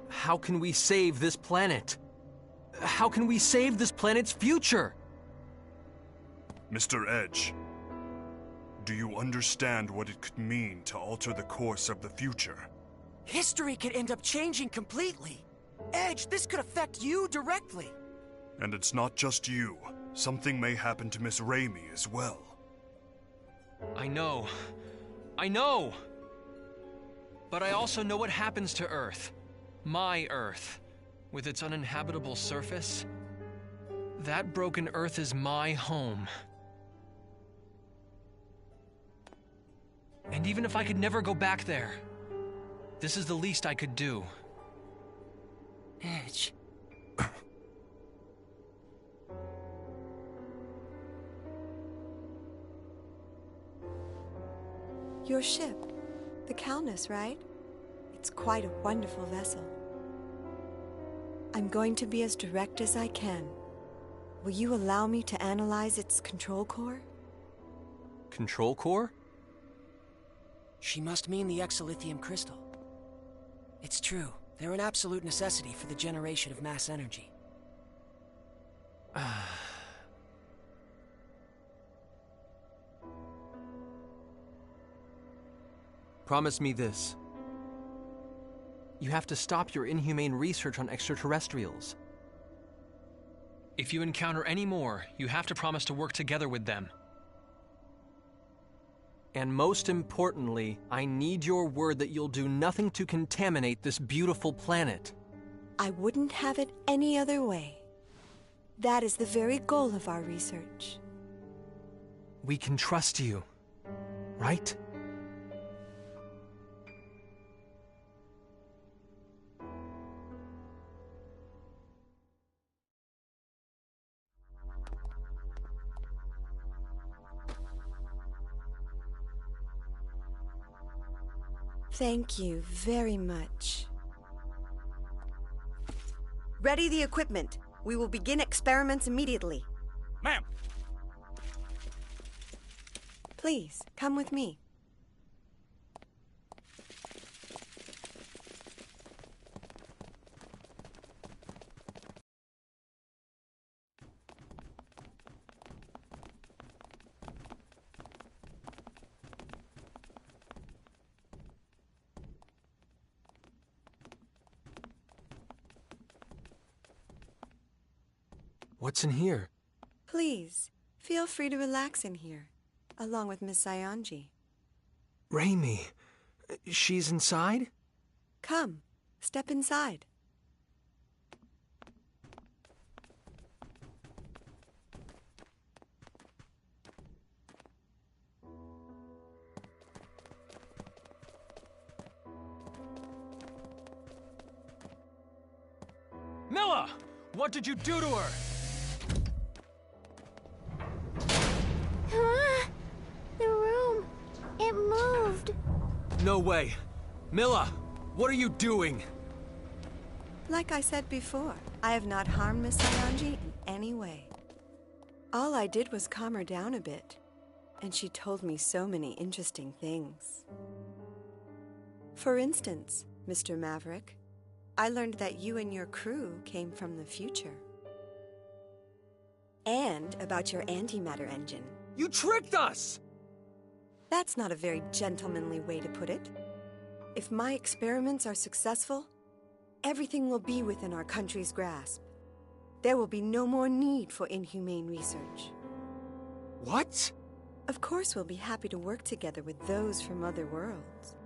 How can we save this planet? How can we save this planet's future? Mr. Edge, do you understand what it could mean to alter the course of the future? History could end up changing completely. Edge, this could affect you directly. And it's not just you. Something may happen to Miss Raimi as well. I know. I know! But I also know what happens to Earth. My Earth. With its uninhabitable surface. That broken Earth is my home. And even if I could never go back there, this is the least I could do. Your ship, the Calnus, right? It's quite a wonderful vessel. I'm going to be as direct as I can. Will you allow me to analyze its control core? Control core? She must mean the exolithium crystal. It's true. They're an absolute necessity for the generation of mass energy. Promise me this. You have to stop your inhumane research on extraterrestrials. If you encounter any more, you have to promise to work together with them. And most importantly, I need your word that you'll do nothing to contaminate this beautiful planet. I wouldn't have it any other way. That is the very goal of our research. We can trust you, right? Thank you very much. Ready the equipment. We will begin experiments immediately. Ma'am! Please, come with me. What's in here? Please, feel free to relax in here, along with Miss Saionji. Raimi, she's inside? Come, step inside. Milla! What did you do to her? The room, it moved. No way. Milla, what are you doing? Like I said before, I have not harmed Miss Saionji in any way. All I did was calm her down a bit, and she told me so many interesting things. For instance, Mr. Maverick, I learned that you and your crew came from the future. And about your antimatter engine. You tricked us! That's not a very gentlemanly way to put it. If my experiments are successful, everything will be within our country's grasp. There will be no more need for inhumane research. What? Of course, we'll be happy to work together with those from other worlds.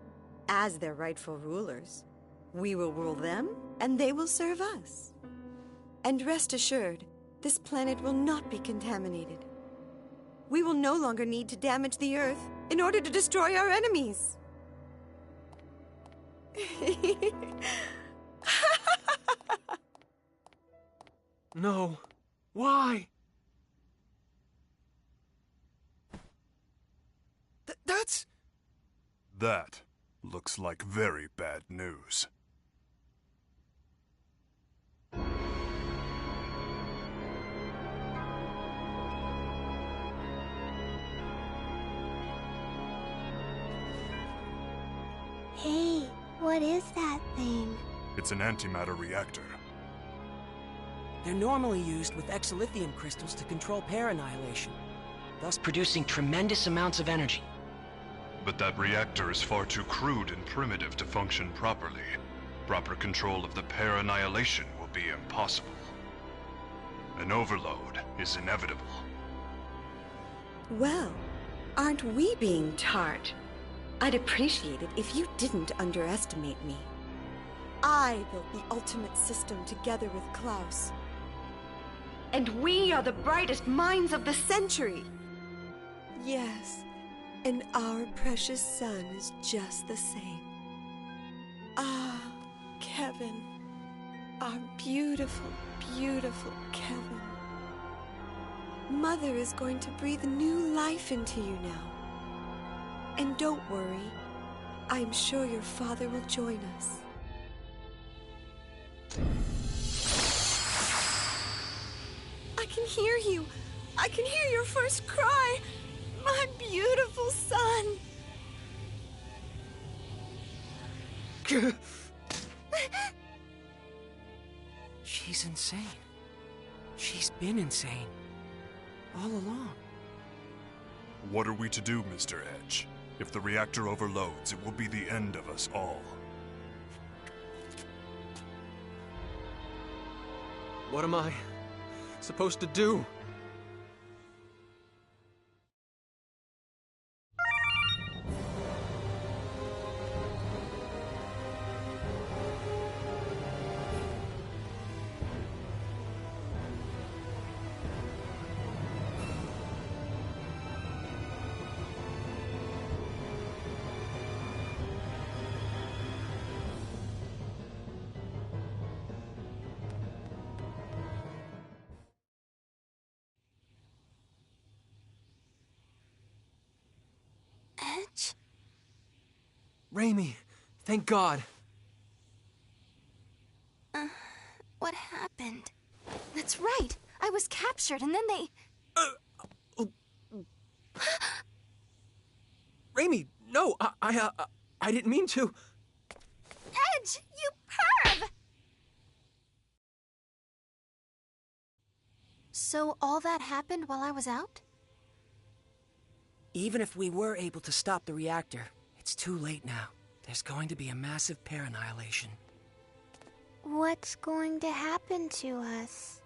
As their rightful rulers, we will rule them, and they will serve us. And rest assured, this planet will not be contaminated. We will no longer need to damage the Earth in order to destroy our enemies. No. Why? That's... That looks like very bad news. Hey, what is that thing? It's an antimatter reactor. They're normally used with exolithium crystals to control pair annihilation, thus producing tremendous amounts of energy. But that reactor is far too crude and primitive to function properly. Proper control of the pair annihilation will be impossible. An overload is inevitable. Well, aren't we being tart? I'd appreciate it if you didn't underestimate me. I built the ultimate system together with Klaus. And we are the brightest minds of the century! Yes, and our precious son is just the same. Ah, Kevin. Our beautiful, beautiful Kevin. Mother is going to breathe new life into you now. And don't worry. I'm sure your father will join us. I can hear you. I can hear your first cry. My beautiful son. She's insane. She's been insane. All along. What are we to do, Mr. Edge? If the reactor overloads, it will be the end of us all. What am I supposed to do? Edge? Raimi, thank God. What happened? That's right. I was captured and then they... Raimi, no, I didn't mean to. Edge, you perv! So all that happened while I was out? Even if we were able to stop the reactor, it's too late now. There's going to be a massive pair annihilation. What's going to happen to us?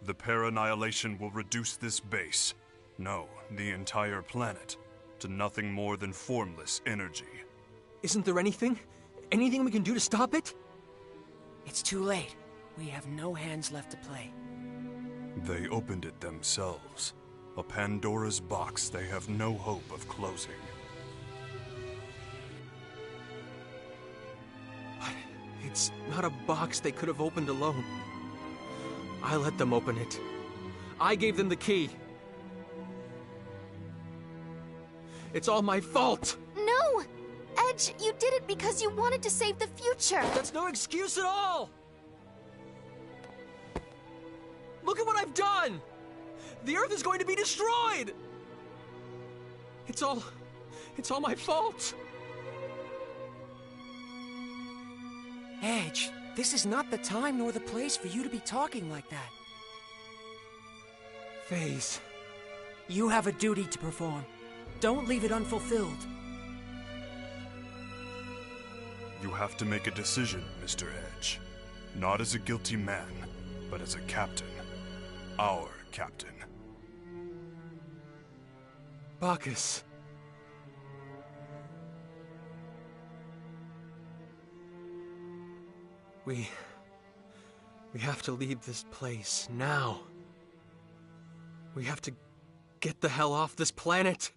The pair annihilation will reduce this base, no, the entire planet, to nothing more than formless energy. Isn't there anything we can do to stop it? It's too late. We have no hands left to play. They opened it themselves. A Pandora's box they have no hope of closing. But it's not a box they could have opened alone. I let them open it. I gave them the key. It's all my fault! No! Edge, you did it because you wanted to save the future! That's no excuse at all! Look at what I've done! The Earth is going to be destroyed! It's all my fault! Edge, this is not the time nor the place for you to be talking like that. Phase. You have a duty to perform. Don't leave it unfulfilled. You have to make a decision, Mr. Edge. Not as a guilty man, but as a captain. Our captain. Bacchus. We have to leave this place now. We have to get the hell off this planet.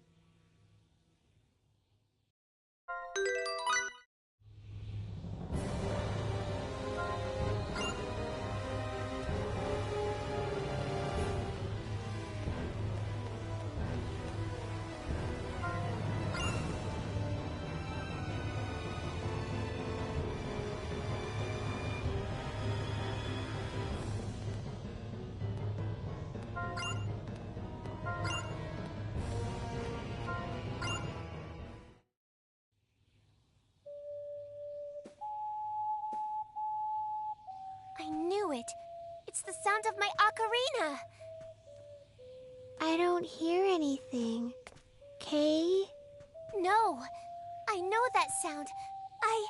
I knew it. It's the sound of my ocarina. I don't hear anything. Kay? No, I know that sound. I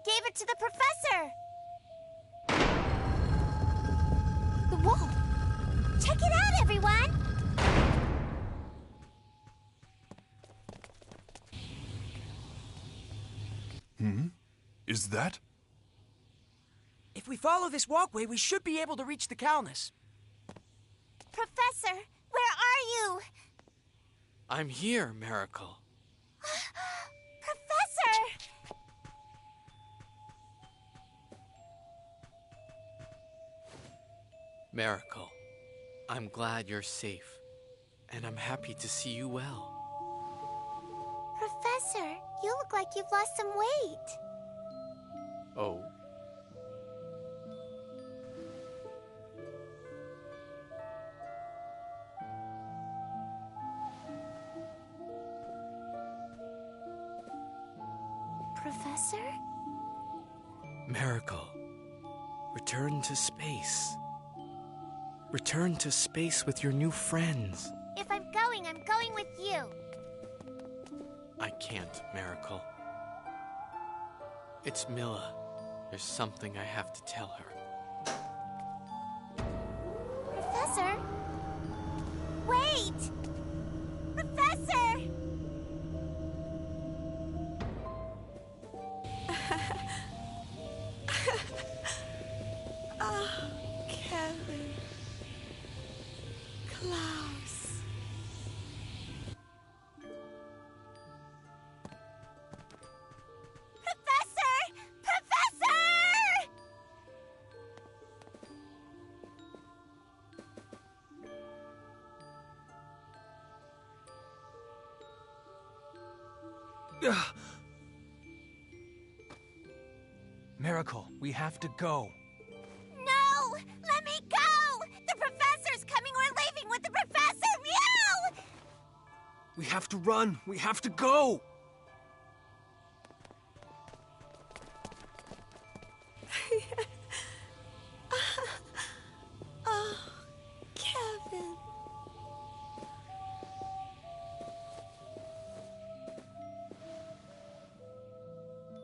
gave it to the professor. The wall! Check it out, everyone! Is that? If we follow this walkway, we should be able to reach the Calnus. Professor, where are you? I'm here, Miracle. Professor! Miracle, I'm glad you're safe, and I'm happy to see you well. Professor, you look like you've lost some weight. Oh. Professor? Miracle. Return to space. Return to space with your new friends. If I'm going with you. I can't, Miracle. It's Milla. There's something I have to tell her. Professor? Wait! Professor! Oh, Kevin. Klaus. Professor! Professor! Miracle, we have to go. No! Let me go! The professor's coming! We're leaving with the professor! Meow! We have to run. We have to go. Oh, Kevin.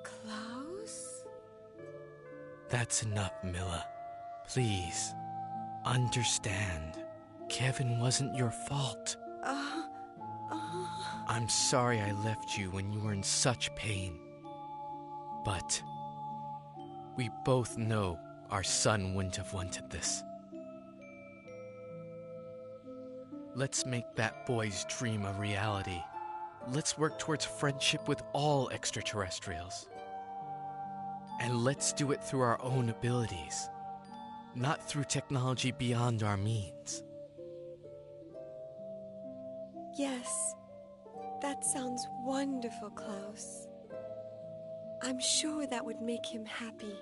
Klaus? That's enough, Milla. Please, understand. Kevin wasn't your fault. I'm sorry I left you when you were in such pain. But we both know our son wouldn't have wanted this. Let's make that boy's dream a reality. Let's work towards friendship with all extraterrestrials. And let's do it through our own abilities, not through technology beyond our means. Yes, that sounds wonderful, Klaus. I'm sure that would make him happy.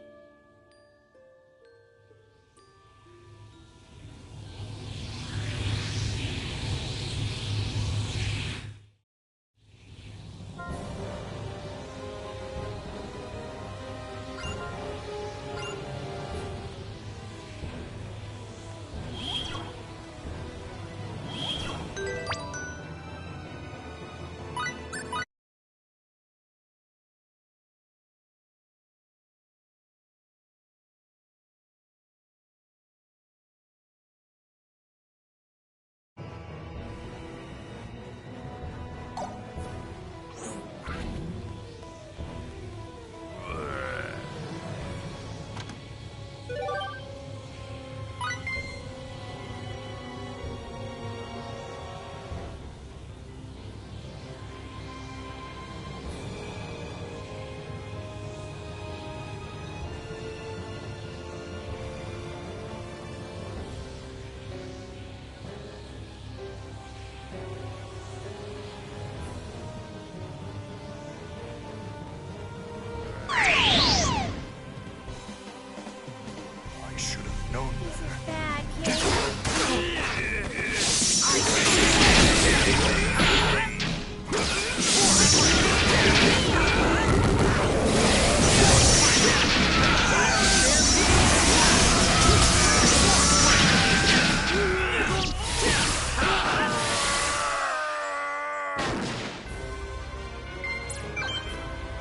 I should have known better.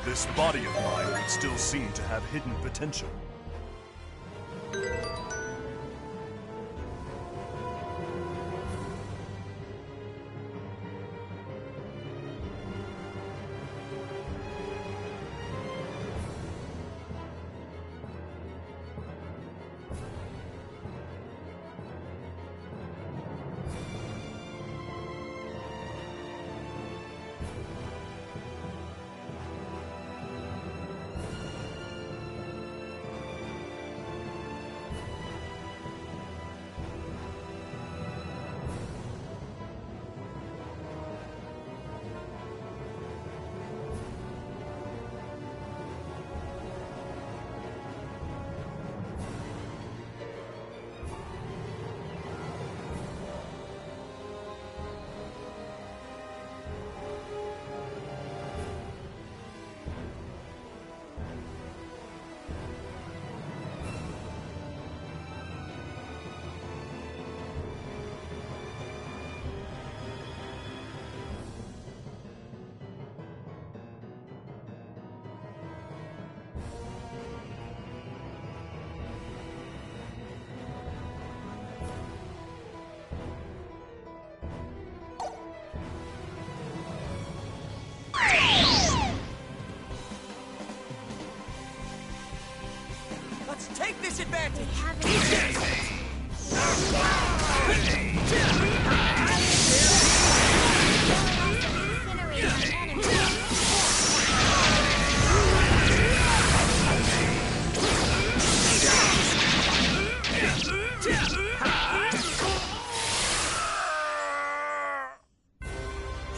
This body of mine would still seem to have hidden potential.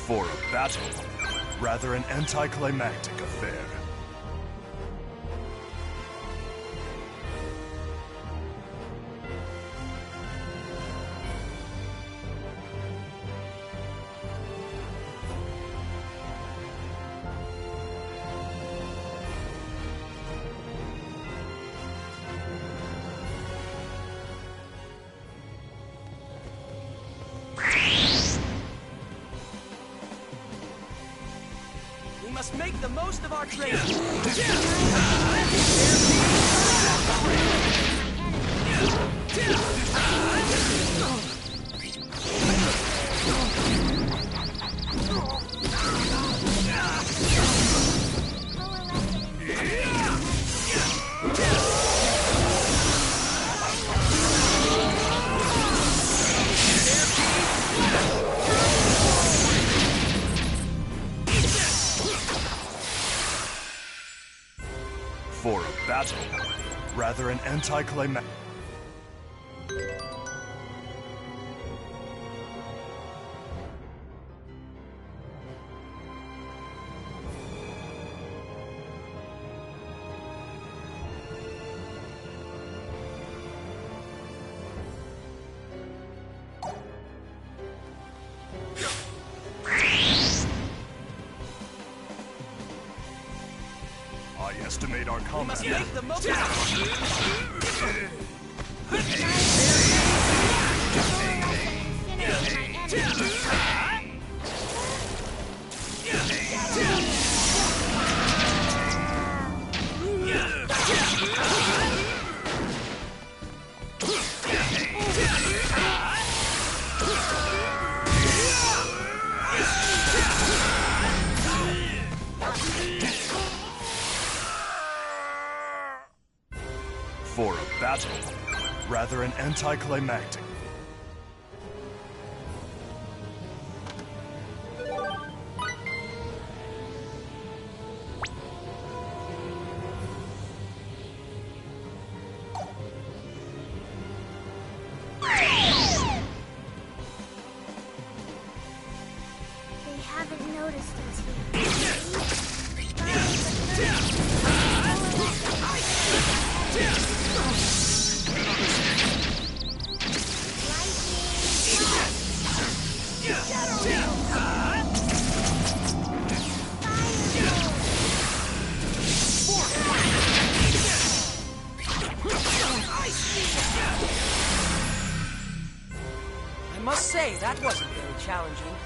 For a battle, rather an anticlimactic affair. We must make the most of our training. For a battle, rather an anticlimactic. I estimate our combat. We must make the most For a battle, rather an anticlimactic. They haven't noticed us I must say, that wasn't very challenging.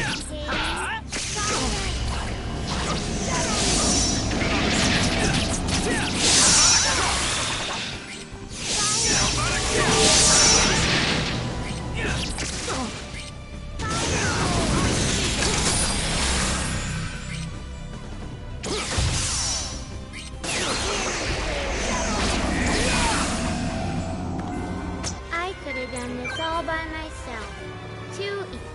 I could have done this all by myself. Too easy.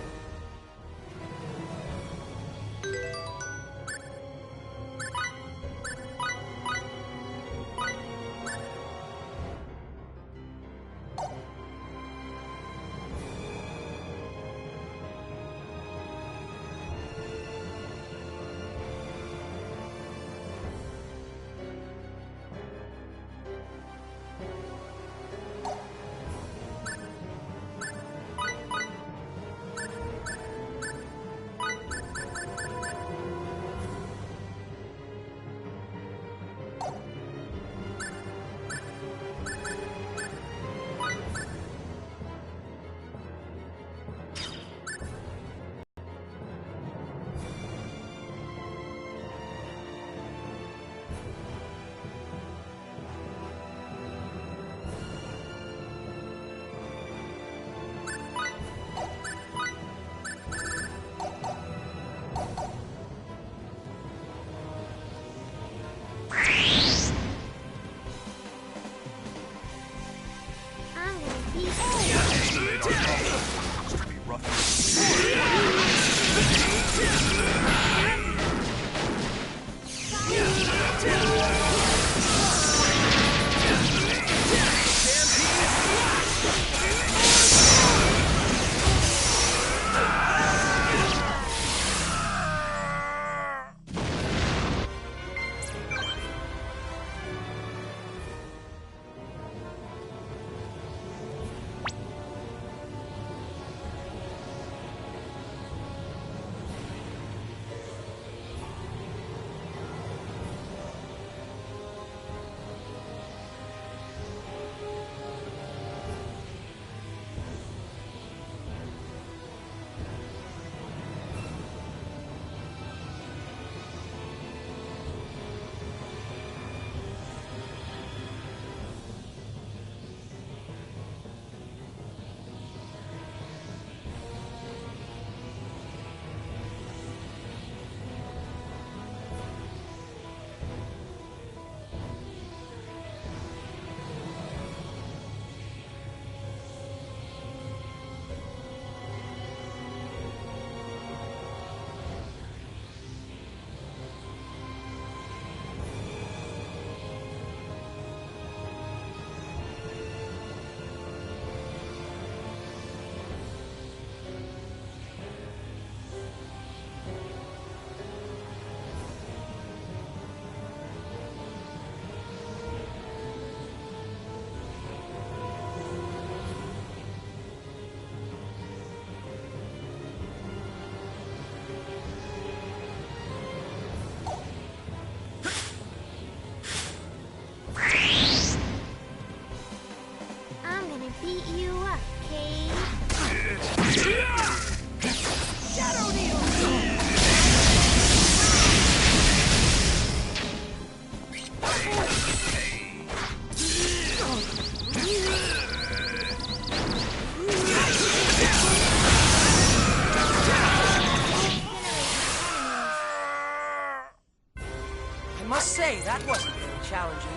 say, that wasn't very challenging.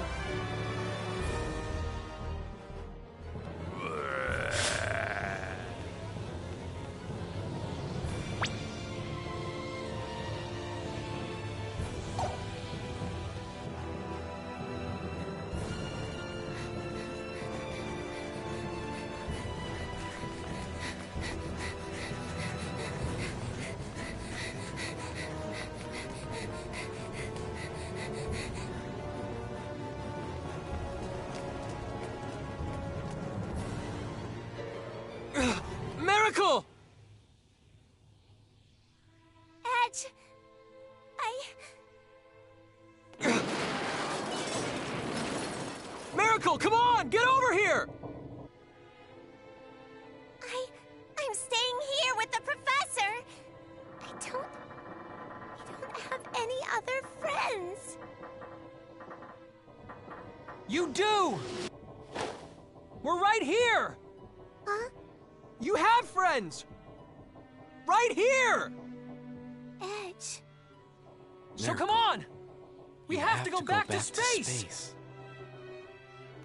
Miracle! Edge... Miracle, come on! Get over here! I'm staying here with the professor. friends! You do! We're right here! Huh? You have friends! Right here! Edge. So come on! We You have to go back to space! space.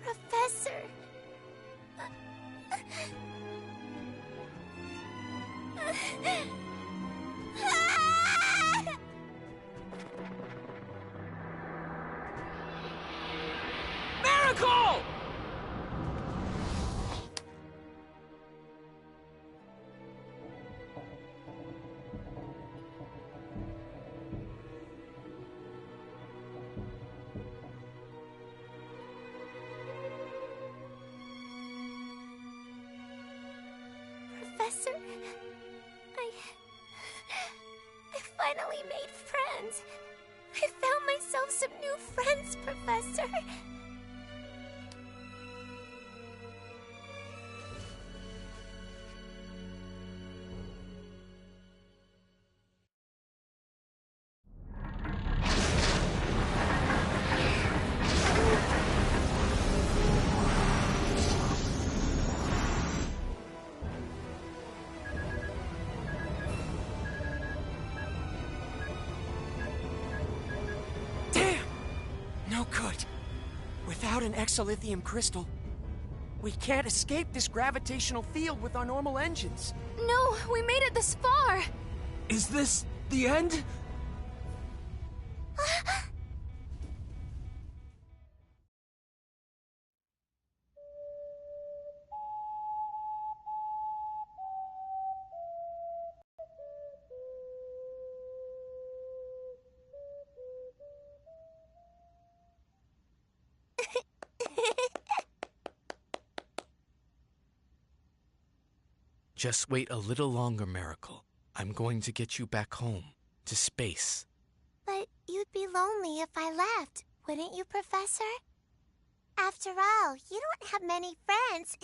Professor. Miracle! Professor, I finally made friends. I found myself some new friends, Professor. Damn! No good. Without an exolithium crystal, we can't escape this gravitational field with our normal engines. No, we made it this far! Is this the end? Just wait a little longer, Miracle. I'm going to get you back home, to space. But you'd be lonely if I left, wouldn't you, Professor? After all, you don't have many friends.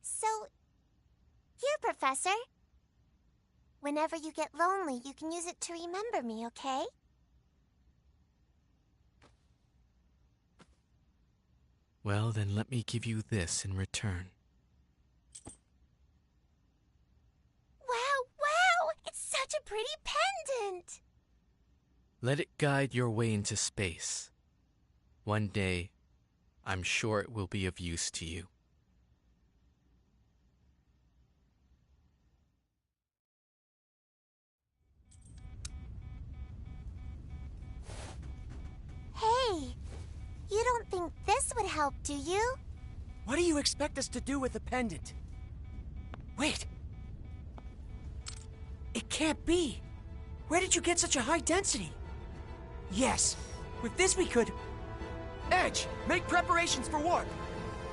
So, here, Professor. Whenever you get lonely, you can use it to remember me, okay? Well, then let me give you this in return. Wow! It's such a pretty pendant! Let it guide your way into space. One day, I'm sure it will be of use to you. Hey, you don't think this would help, do you? What do you expect us to do with the pendant? Wait! It can't be! Where did you get such a high density? Yes, with this we could... Edge, make preparations for warp!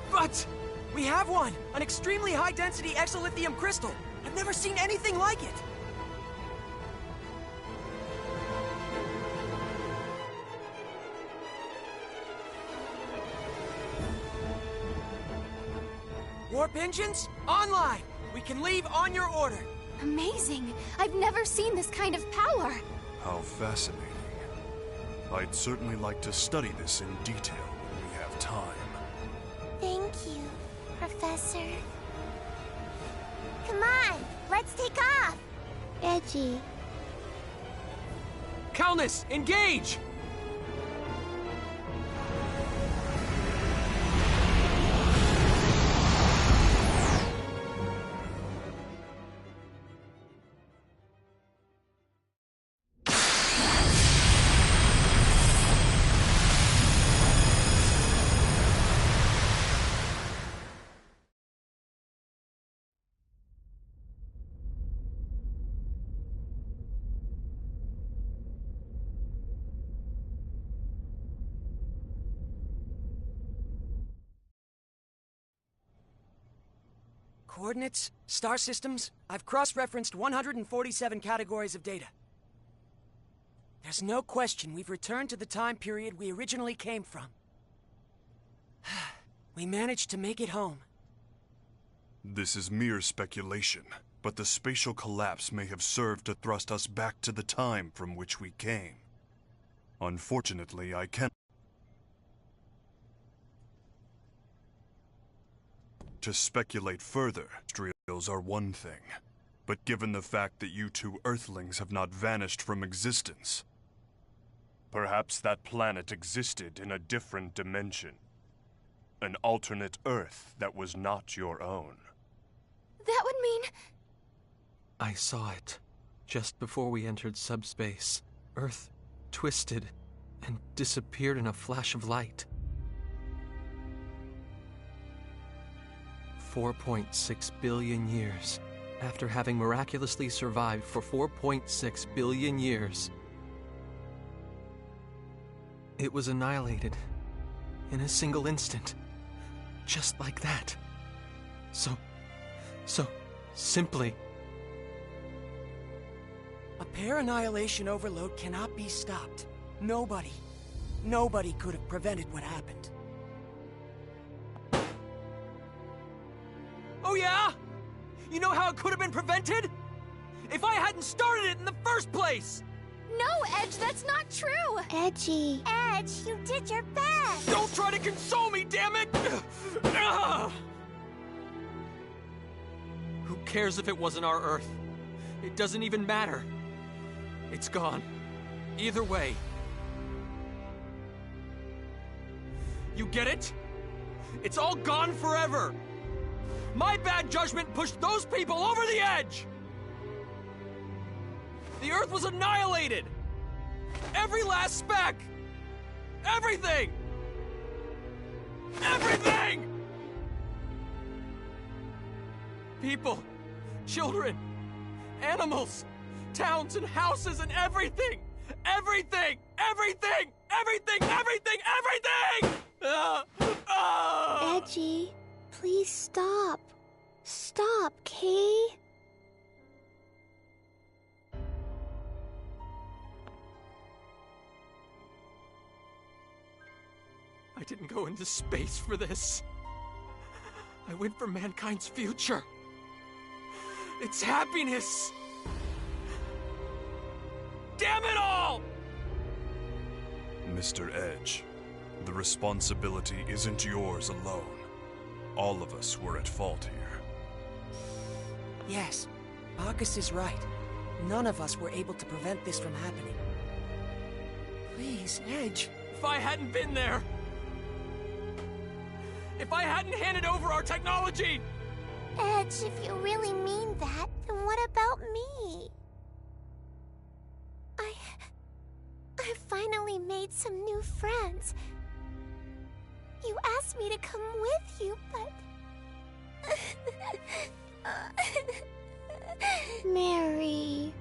But we have one! An extremely high-density exolithium crystal! I've never seen anything like it! Warp engines, online! We can leave on your order! Amazing! I've never seen this kind of power! How fascinating. I'd certainly like to study this in detail when we have time. Thank you, Professor. Come on, let's take off! Edgy. Calnus, engage! Coordinates, star systems, I've cross-referenced 147 categories of data. There's no question we've returned to the time period we originally came from. We managed to make it home. This is mere speculation, but the spatial collapse may have served to thrust us back to the time from which we came. Unfortunately, I can't. To speculate further, extraterrestrials are one thing. But given the fact that you two Earthlings have not vanished from existence, perhaps that planet existed in a different dimension. An alternate Earth that was not your own. That would mean... I saw it. Just before we entered subspace, Earth twisted and disappeared in a flash of light. 4.6 billion years. After having miraculously survived for 4.6 billion years, it was annihilated in a single instant. Just like that. So simply. A pair annihilation overload cannot be stopped. Nobody could have prevented what happened. Oh yeah? You know how it could have been prevented? If I hadn't started it in the first place! No, Edge, that's not true! Edgy. Edge, you did your best! Don't try to console me, damn it! Who cares if it wasn't our Earth? It doesn't even matter. It's gone. Either way. You get it? It's all gone forever! My bad judgment pushed those people over the edge! The Earth was annihilated! Every last speck! Everything! Everything! People, children, animals, towns and houses and everything! Everything! Everything! Everything! Everything! Everything! Edgy, please stop. Stop, Kay. I didn't go into space for this. I went for mankind's future. Its happiness. Damn it all! Mr. Edge, the responsibility isn't yours alone. All of us were at fault here. Yes, Bacchus is right. None of us were able to prevent this from happening. Please, Edge. If I hadn't been there... If I hadn't handed over our technology... Edge, if you really mean that, then what about me? I finally made some new friends. You asked me to come with you, but... Mary.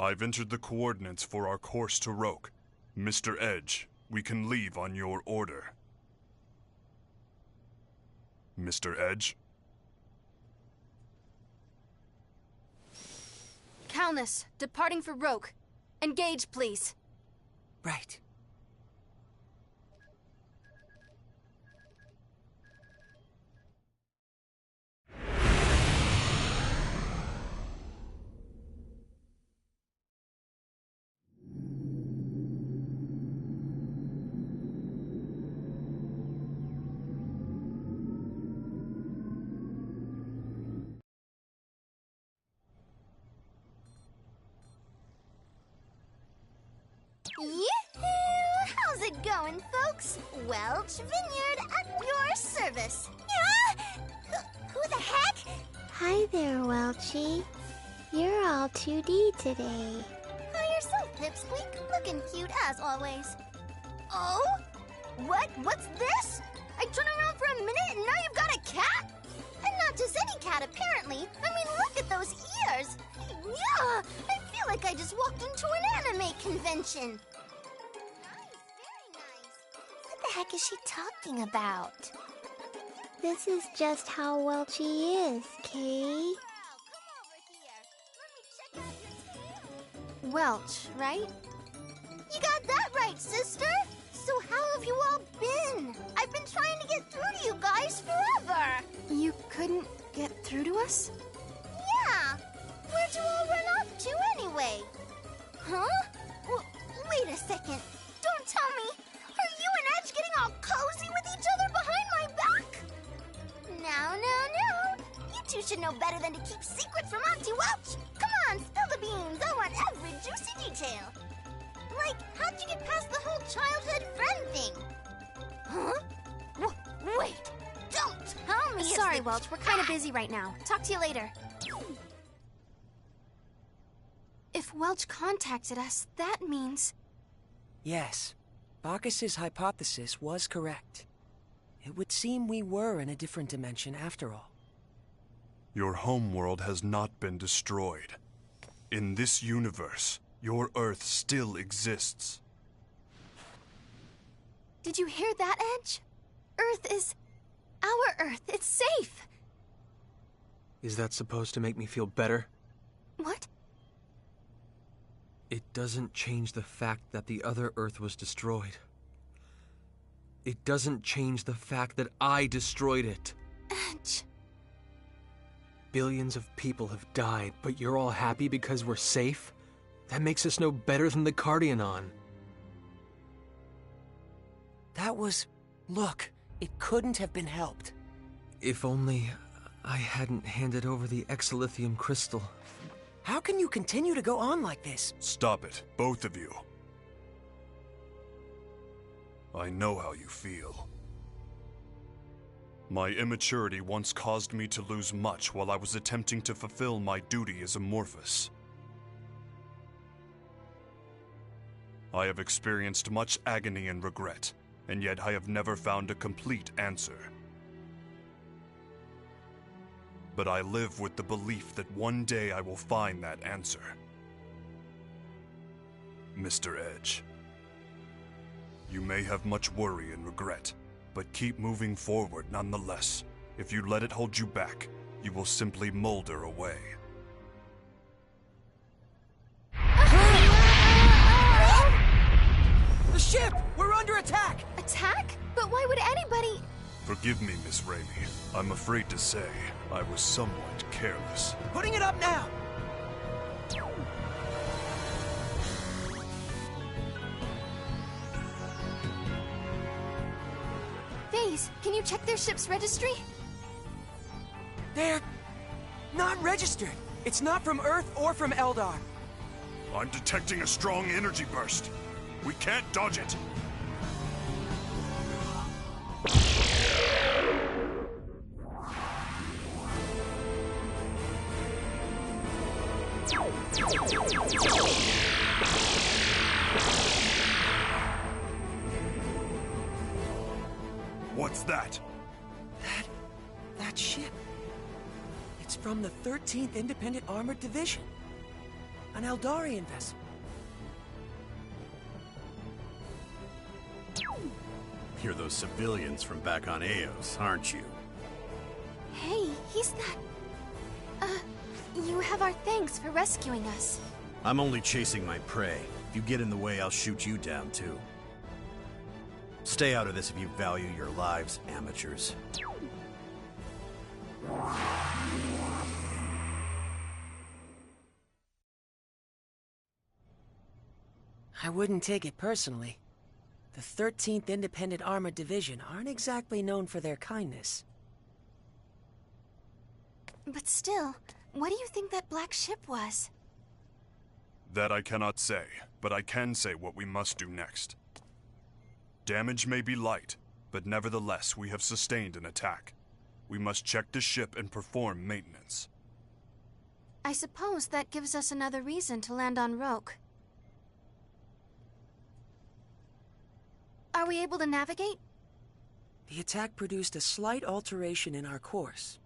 I've entered the coordinates for our course to Roke. Mr. Edge, we can leave on your order. Mr. Edge? Calnus, departing for Roke. Engage, please. Right. Yoo-hoo! How's it going, folks? Welch Vineyard at your service. Yeah? Who the heck? Hi there, Welchie. You're all 2D today. Hi yourself, Pipsqueak. Looking cute as always. Oh? What's this? I turn around for a minute and now you've got a cat? And not just any cat, apparently. I mean, look at those ears. Yeah, I feel like I just walked into an anime convention. Nice, very nice. What the heck is she talking about? This is just how Welchie is, Kay. Welch, right? You got that right, sister. So how have you all been? I've been trying to get through to you guys forever. You couldn't get through to us? Yeah. Where'd you all run off to anyway? Huh? Wait a second. Don't tell me. Are you and Edge getting all cozy with each other, trying to keep secrets from Auntie Welch. Come on, spill the beans. I want every juicy detail. Like, how'd you get past the whole childhood friend thing? Huh? Wait, don't tell me it's Sorry, the... Welch, we're kind of busy right now. Talk to you later. If Welch contacted us, that means... Yes, Bacchus's hypothesis was correct. It would seem we were in a different dimension after all. Your homeworld has not been destroyed. In this universe, your Earth still exists. Did you hear that, Edge? Earth is... our Earth. It's safe. Is that supposed to make me feel better? What? It doesn't change the fact that the other Earth was destroyed. It doesn't change the fact that I destroyed it. Edge. Billions of people have died, but you're all happy because we're safe? That makes us no better than the Cardionon. That was... Look, it couldn't have been helped. If only I hadn't handed over the exilithium crystal. How can you continue to go on like this? Stop it, both of you. I know how you feel. My immaturity once caused me to lose much while I was attempting to fulfill my duty as Amorphous. I have experienced much agony and regret, and yet I have never found a complete answer. But I live with the belief that one day I will find that answer. Mr. Edge, you may have much worry and regret, but keep moving forward nonetheless. If you let it hold you back, you will simply molder away. The ship! We're under attack! Attack? But why would anybody... Forgive me, Miss Raimi. I'm afraid to say I was somewhat careless. Putting it up now! Vase, can you check their ship's registry? They're... not registered. It's not from Earth or from Eldar. I'm detecting a strong energy burst. We can't dodge it. What's that? That ship. It's from the 13th Independent Armored Division. An Eldarian vessel. You're those civilians from back on Eos, aren't you? Hey, he's that... you have our thanks for rescuing us. I'm only chasing my prey. If you get in the way, I'll shoot you down too. Stay out of this if you value your lives, amateurs. I wouldn't take it personally. The 13th Independent Armored Division aren't exactly known for their kindness. But still, what do you think that black ship was? That I cannot say, but I can say what we must do next. Damage may be light, but nevertheless we have sustained an attack. We must check the ship and perform maintenance. I suppose that gives us another reason to land on Roke. Are we able to navigate? The attack produced a slight alteration in our course,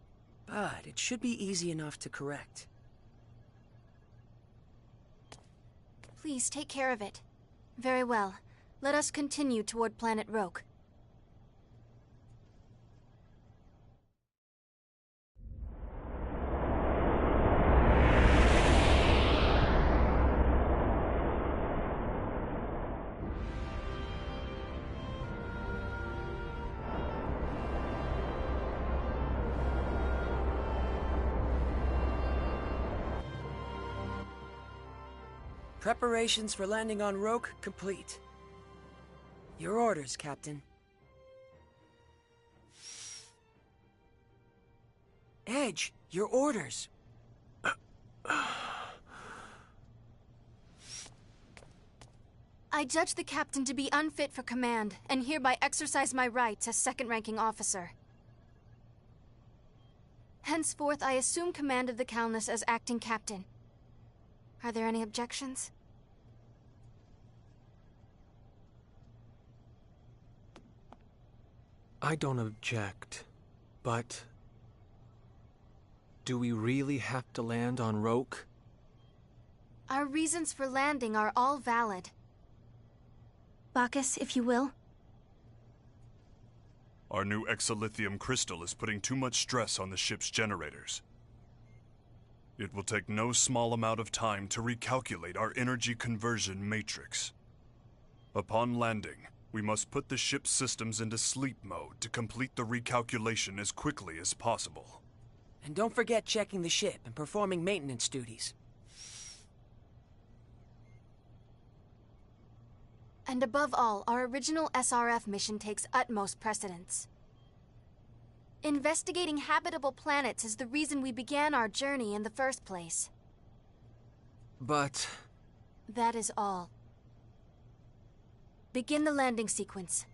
but it should be easy enough to correct. Please take care of it. Very well. Let us continue toward planet Roke. Preparations for landing on Roke complete. Your orders, Captain. Edge, your orders. I judge the captain to be unfit for command, and hereby exercise my rights as second-ranking officer. Henceforth, I assume command of the Calnus as acting captain. Are there any objections? I don't object, but... do we really have to land on Roke? Our reasons for landing are all valid. Bacchus, if you will. Our new exolithium crystal is putting too much stress on the ship's generators. It will take no small amount of time to recalculate our energy conversion matrix. Upon landing, we must put the ship's systems into sleep mode to complete the recalculation as quickly as possible. And don't forget checking the ship and performing maintenance duties. And above all, our original SRF mission takes utmost precedence. Investigating habitable planets is the reason we began our journey in the first place. But... that is all. Begin the landing sequence.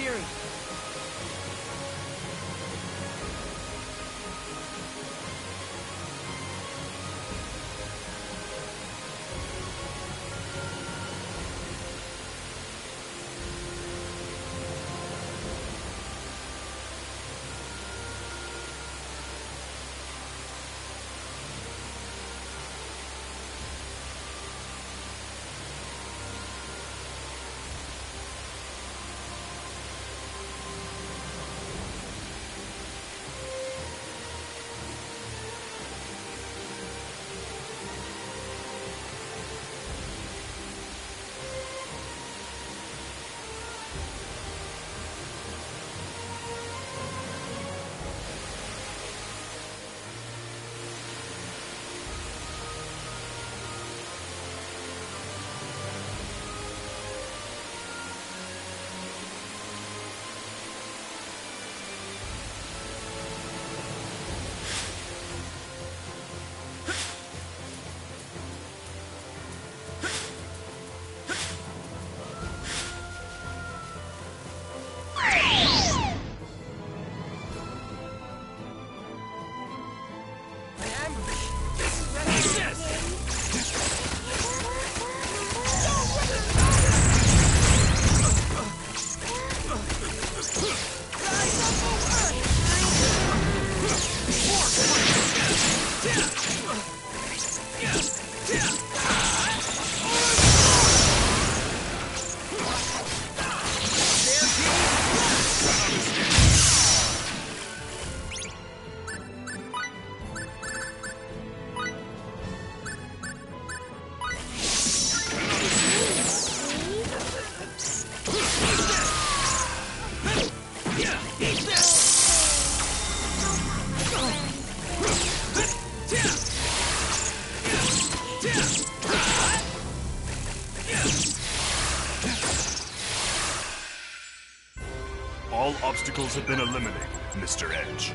theory. All obstacles have been eliminated, Mr. Edge.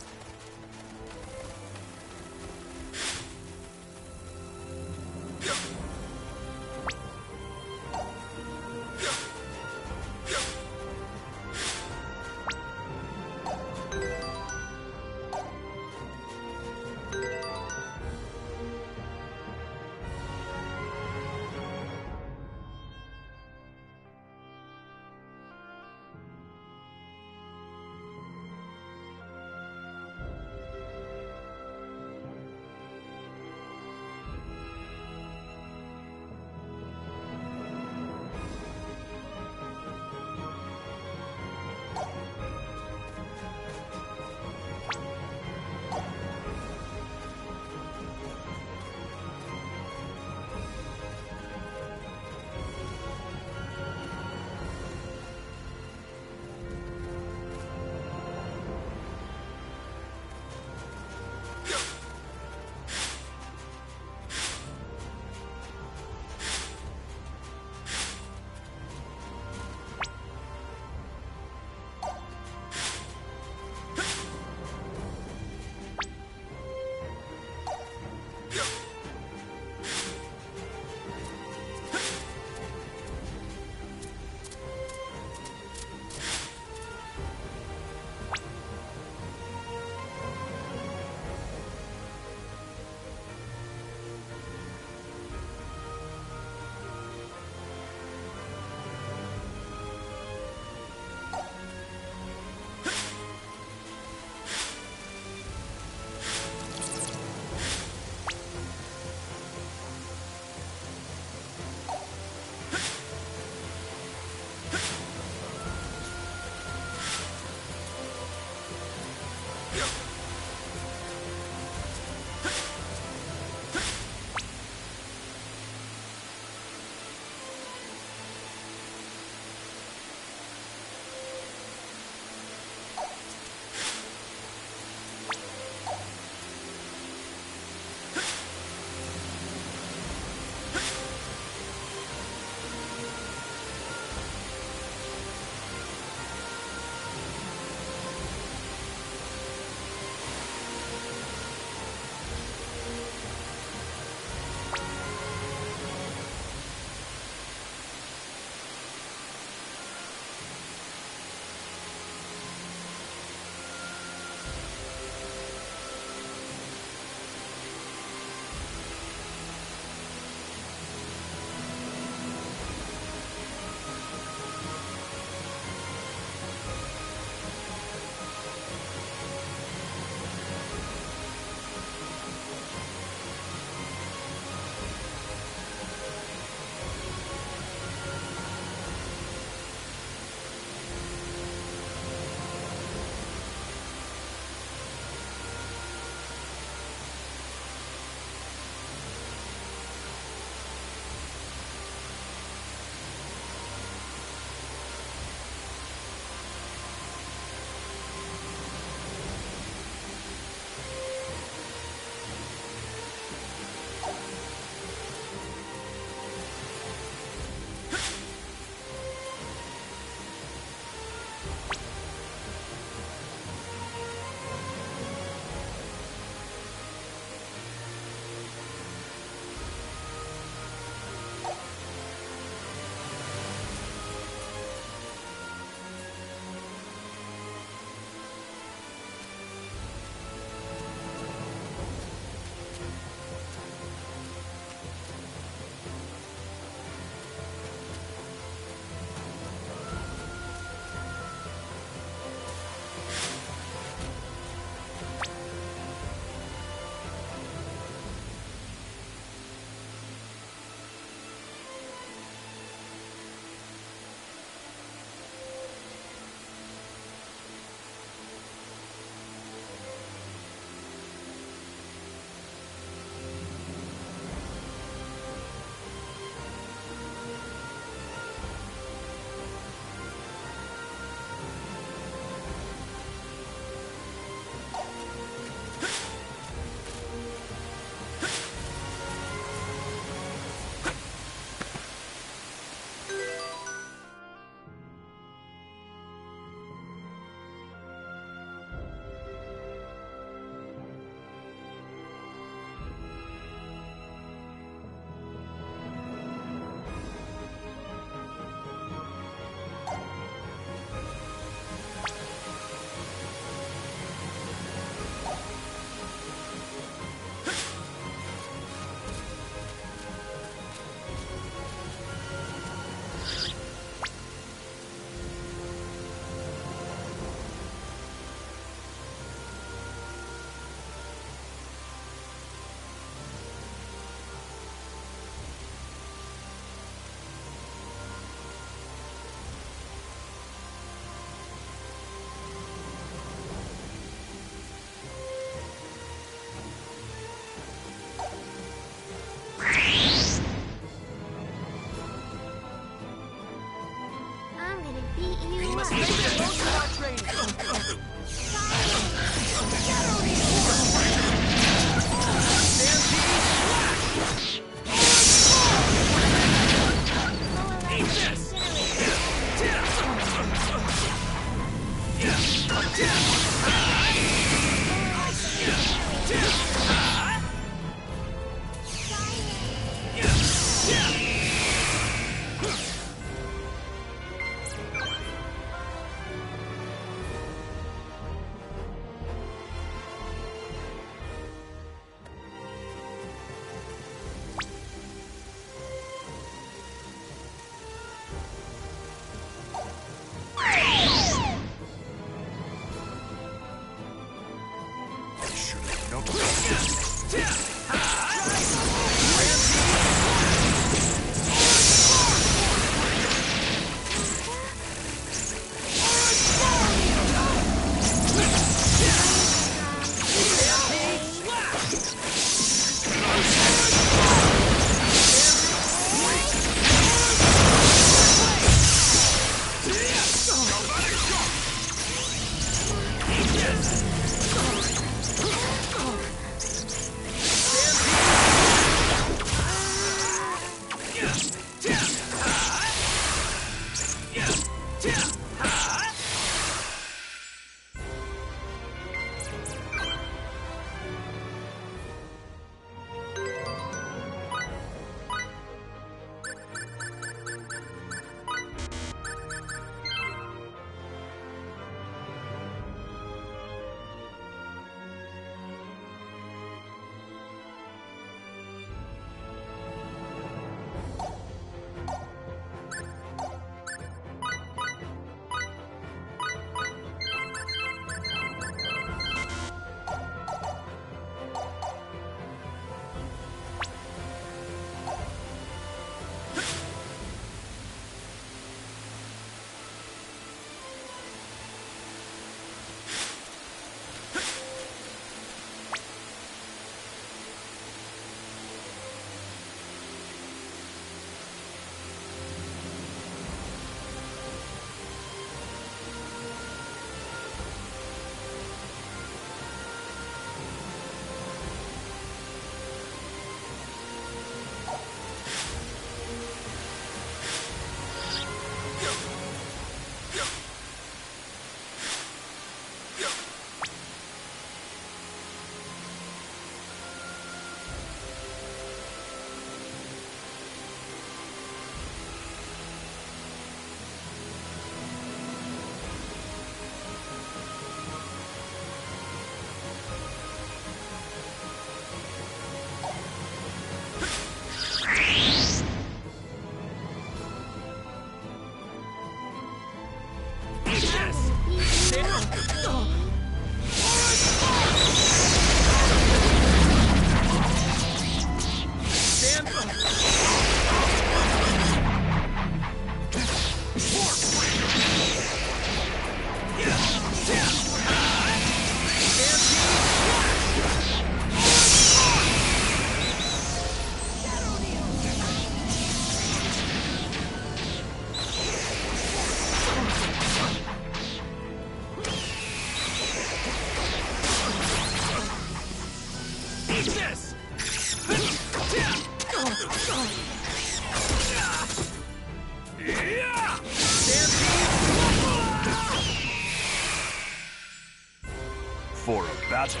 For a battle,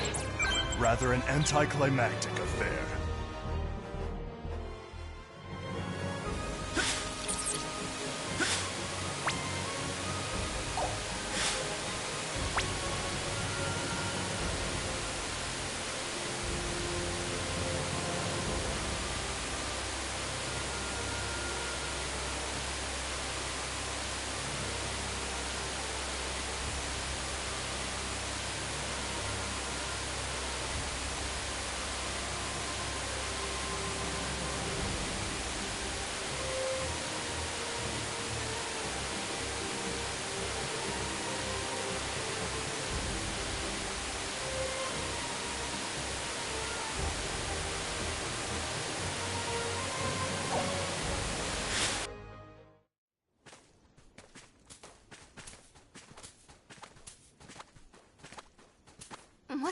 rather an anticlimactic affair.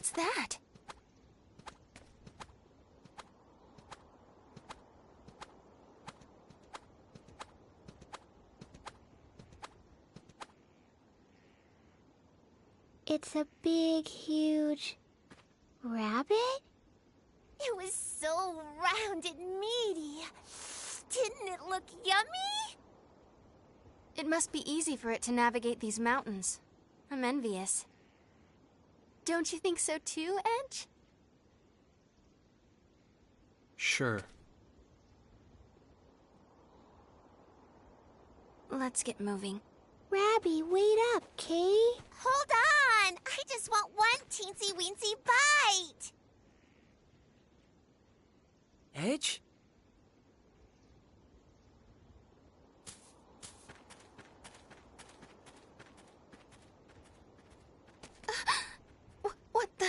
What's that? It's a big, huge rabbit? It was so round and meaty. Didn't it look yummy? It must be easy for it to navigate these mountains. I'm envious. Don't you think so too, Edge? Sure. Let's get moving. Rabby, wait up, Kay. Hold on! I just want one teensy-weensy bite! Edge? What the?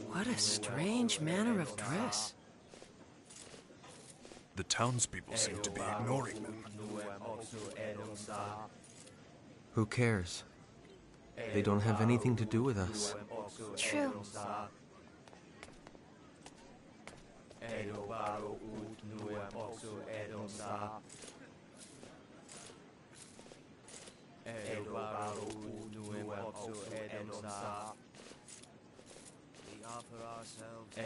What a strange manner of dress. The townspeople seem to be ignoring them. Who cares? They don't have anything to do with us. True. Offer ourselves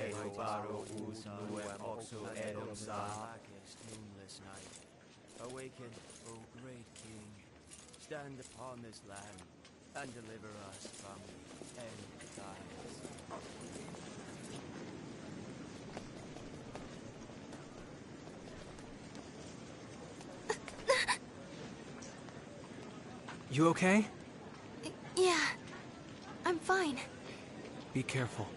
blackest moonless night. Awaken, O great King. Stand upon this land and deliver us from the end times. You okay? Yeah, I'm fine. Be careful.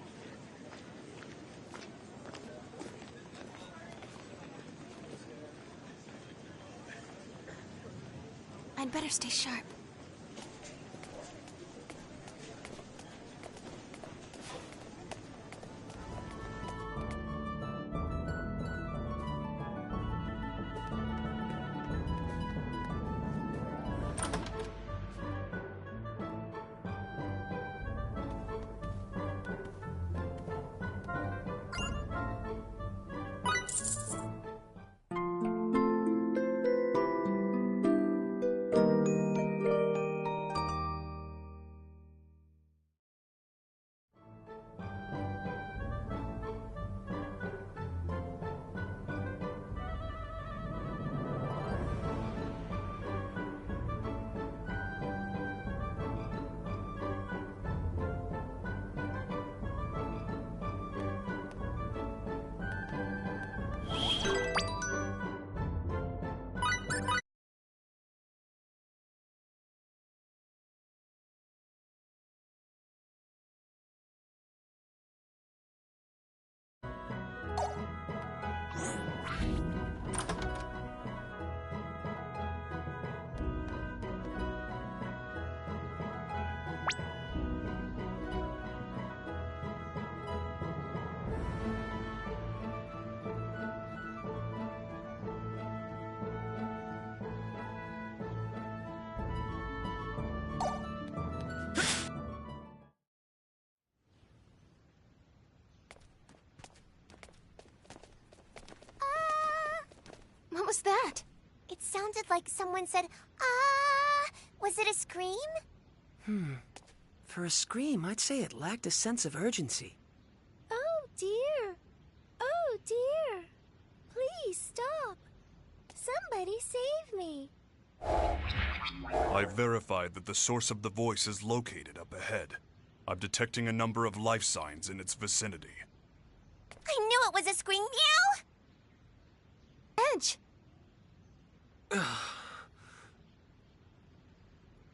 I'd better stay sharp. What was that? It sounded like someone said, "Ah!" Was it a scream? For a scream, I'd say it lacked a sense of urgency. Oh, dear. Oh, dear. Please stop. Somebody save me. I've verified that the source of the voice is located up ahead. I'm detecting a number of life signs in its vicinity. I knew it was a scream. Meow! Edge!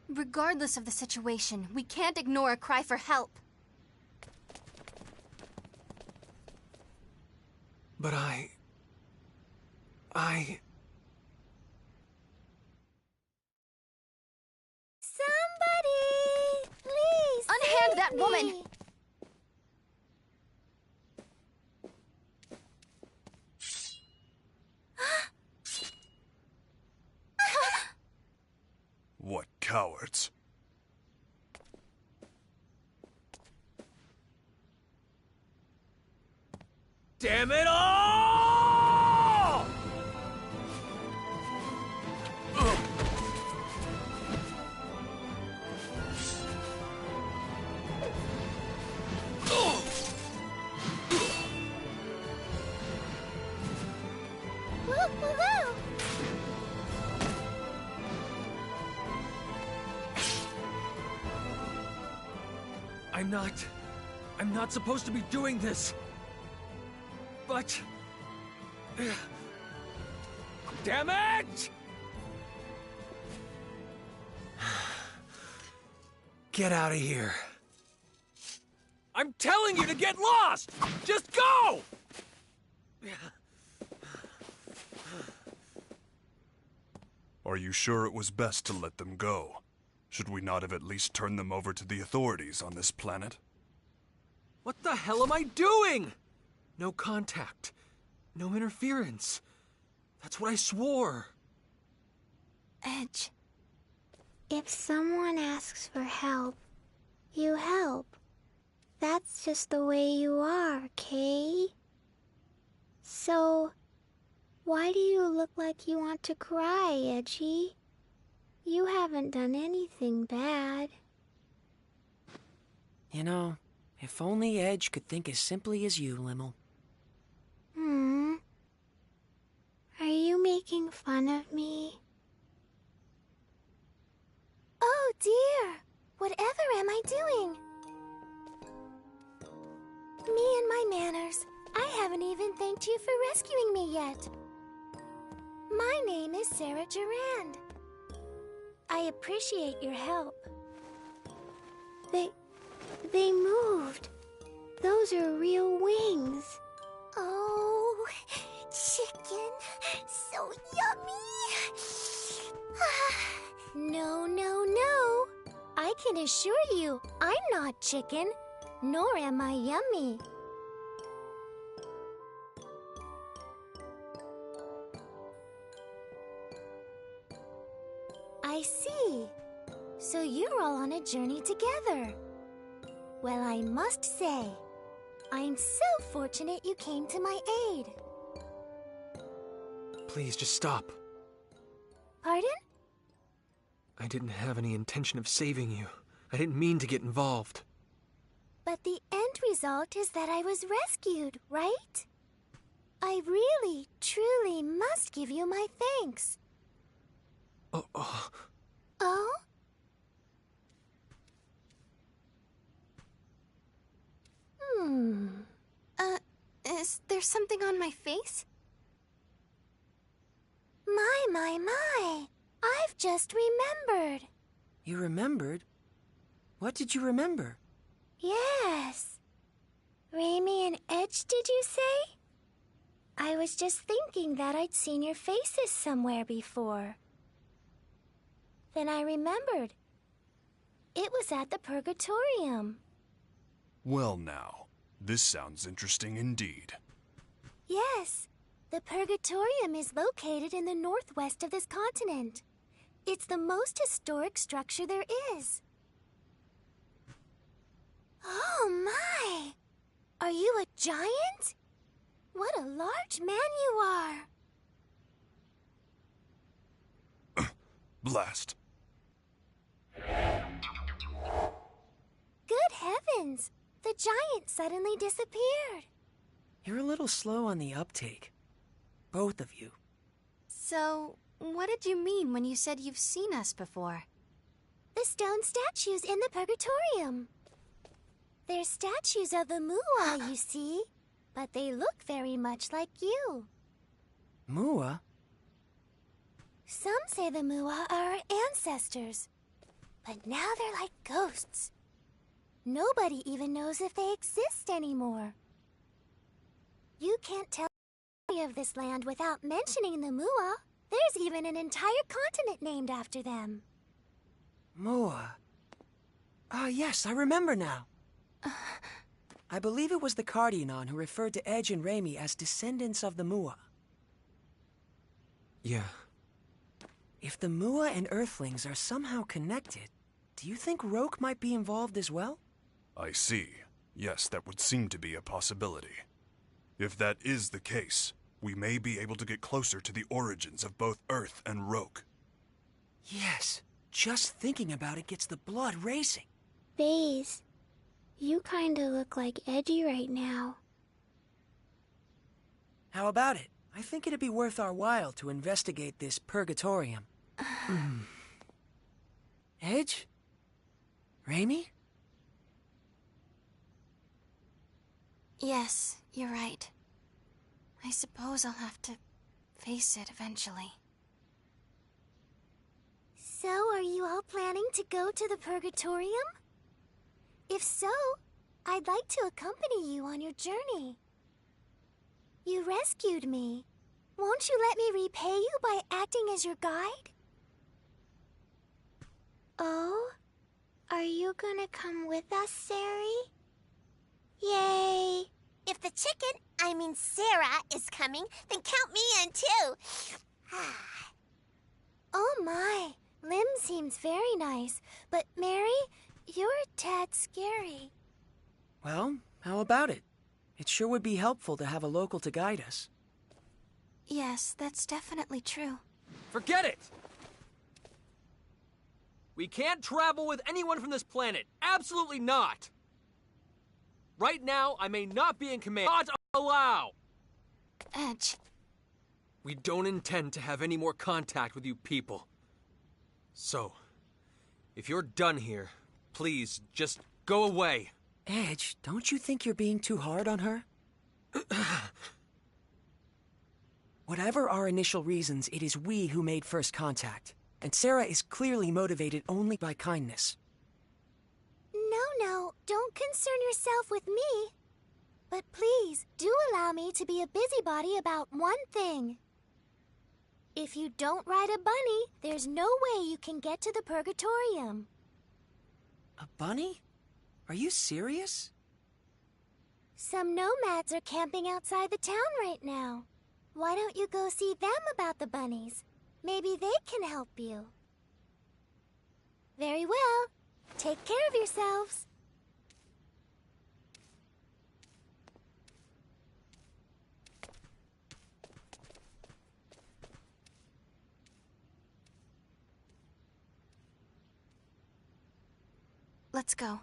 Regardless of the situation, we can't ignore a cry for help. But I... Somebody! Please! Unhand that save woman! me. What cowards. Damn it all! Woo-hoo-hoo! I'm not supposed to be doing this. But... damn it! Get out of here. I'm telling you to get lost! Just go! Are you sure it was best to let them go? Should we not have at least turned them over to the authorities on this planet? What the hell am I doing? No contact. No interference. That's what I swore. Edge. If someone asks for help, you help. That's just the way you are, Kay. So, why do you look like you want to cry, Edgy? You haven't done anything bad. You know, if only Edge could think as simply as you, Limmel. Are you making fun of me? Oh dear! Whatever am I doing? Me and my manners. I haven't even thanked you for rescuing me yet. My name is Sarah Durand. I appreciate your help. They moved. Those are real wings. Oh, chicken. So yummy. No, no, no. I can assure you, I'm not chicken, nor am I yummy. I see. So you're all on a journey together. Well, I must say, I'm so fortunate you came to my aid. Please, just stop. Pardon? I didn't have any intention of saving you. I didn't mean to get involved. But the end result is that I was rescued, right? I really, truly must give you my thanks. Oh? Oh? Is there something on my face? My. I've just remembered. You remembered? What did you remember? Yes. Raimi and Edge, did you say? I was just thinking that I'd seen your faces somewhere before. Then I remembered. It was at the Purgatorium. Well now, this sounds interesting indeed. Yes. The Purgatorium is located in the northwest of this continent. It's the most historic structure there is. Oh my! Are you a giant? What a large man you are! Blast. Good heavens! The giant suddenly disappeared. You're a little slow on the uptake. Both of you. So, what did you mean when you said you've seen us before? The stone statues in the Purgatorium. They're statues of the Mua, you see, but they look very much like you. Mua? Some say the Mua are our ancestors, but now they're like ghosts. Nobody even knows if they exist anymore. You can't tell of this land without mentioning the Mua. There's even an entire continent named after them. Mua. Yes, I remember now. I believe it was the Cardionon who referred to Edge and Raimi as descendants of the Mua. Yeah. If the Mua and Earthlings are somehow connected, do you think Roke might be involved as well? I see. Yes, that would seem to be a possibility. If that is the case, we may be able to get closer to the origins of both Earth and Roke. Yes. Just thinking about it gets the blood racing. Baze, you kinda look like Edgy right now. How about it? I think it'd be worth our while to investigate this Purgatorium. Edge? Raimi? Yes, you're right. I suppose I'll have to face it eventually. So, are you all planning to go to the Purgatorium? If so, I'd like to accompany you on your journey. You rescued me. Won't you let me repay you by acting as your guide? Oh? Are you gonna come with us, Sari? Yay! If the chicken, I mean Sarah, is coming, then count me in too. Oh my, Lim seems very nice, but Mary, you're a tad scary. Well, how about it? It sure would be helpful to have a local to guide us. Yes, that's definitely true. Forget it! We can't travel with anyone from this planet. Absolutely not! Right now, I may not be in command. Not allow! Edge. We don't intend to have any more contact with you people. So, if you're done here, please, just go away. Edge, don't you think you're being too hard on her? Whatever our initial reasons, it is we who made first contact. And Sarah is clearly motivated only by kindness. No, don't concern yourself with me. But please, do allow me to be a busybody about one thing. If you don't ride a bunny, there's no way you can get to the Purgatorium. A bunny? Are you serious? Some nomads are camping outside the town right now. Why don't you go see them about the bunnies? Maybe they can help you. Very well. Take care of yourselves. Let's go.